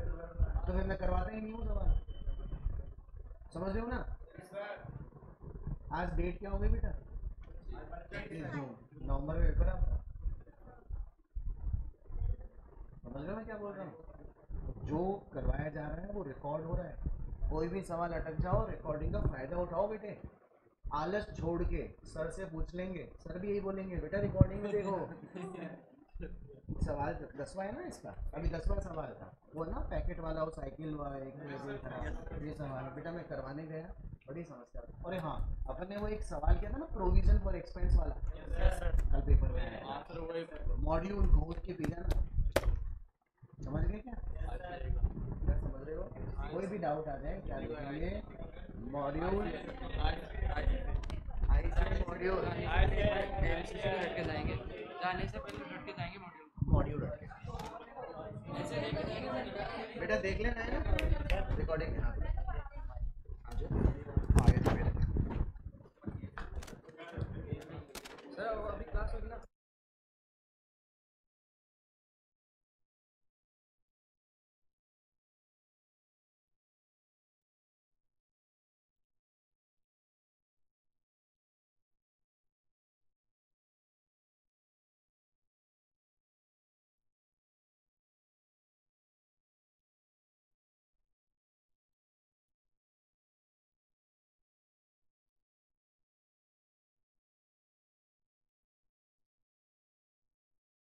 तो फिर मैं करवाता ही नहीं हूँ सवाल। समझ रहे हो ना? आज डेट क्या हो गई बेटा? 31 जून, नवंबर में पेपर आपका। समझ रहे हो मैं क्या बोल रहा हूँ? जो करवाया जा रहा है वो रिकॉर्ड हो रहा है। कोई भी सवाल अटक जाओ, रिकॉर्डिंग का फायदा उठाओ बेटे। आलस छोड़ के सर से पूछ लेंगे, सर भी यही बोलेंगे बेटा रिकॉर्डिंग में देखो। सवाल 10वां है ना इसका, अभी 10वां सवाल था वो ना, पैकेट वाला, वो साइकिल वाला एक ये सवाल बेटा मैं करवाने गया, बड़ी समस्या। और हाँ, अपन ने वो एक सवाल किया था ना, प्रोविजन फॉर एक्सपेंस वाला, कल पेपर में आया, मॉड्यूल घोष के पी जाना। समझ गए क्या? क्या समझ रहे हो? कोई भी डाउट आ जाए क्या लिखेंगे? मॉड्यूल मॉड्यूल जाने से पहले रट के जाएंगे मॉड्यूल बेटा देख लेना है ना रिकॉर्डिंग। हाँ आगे सर अभी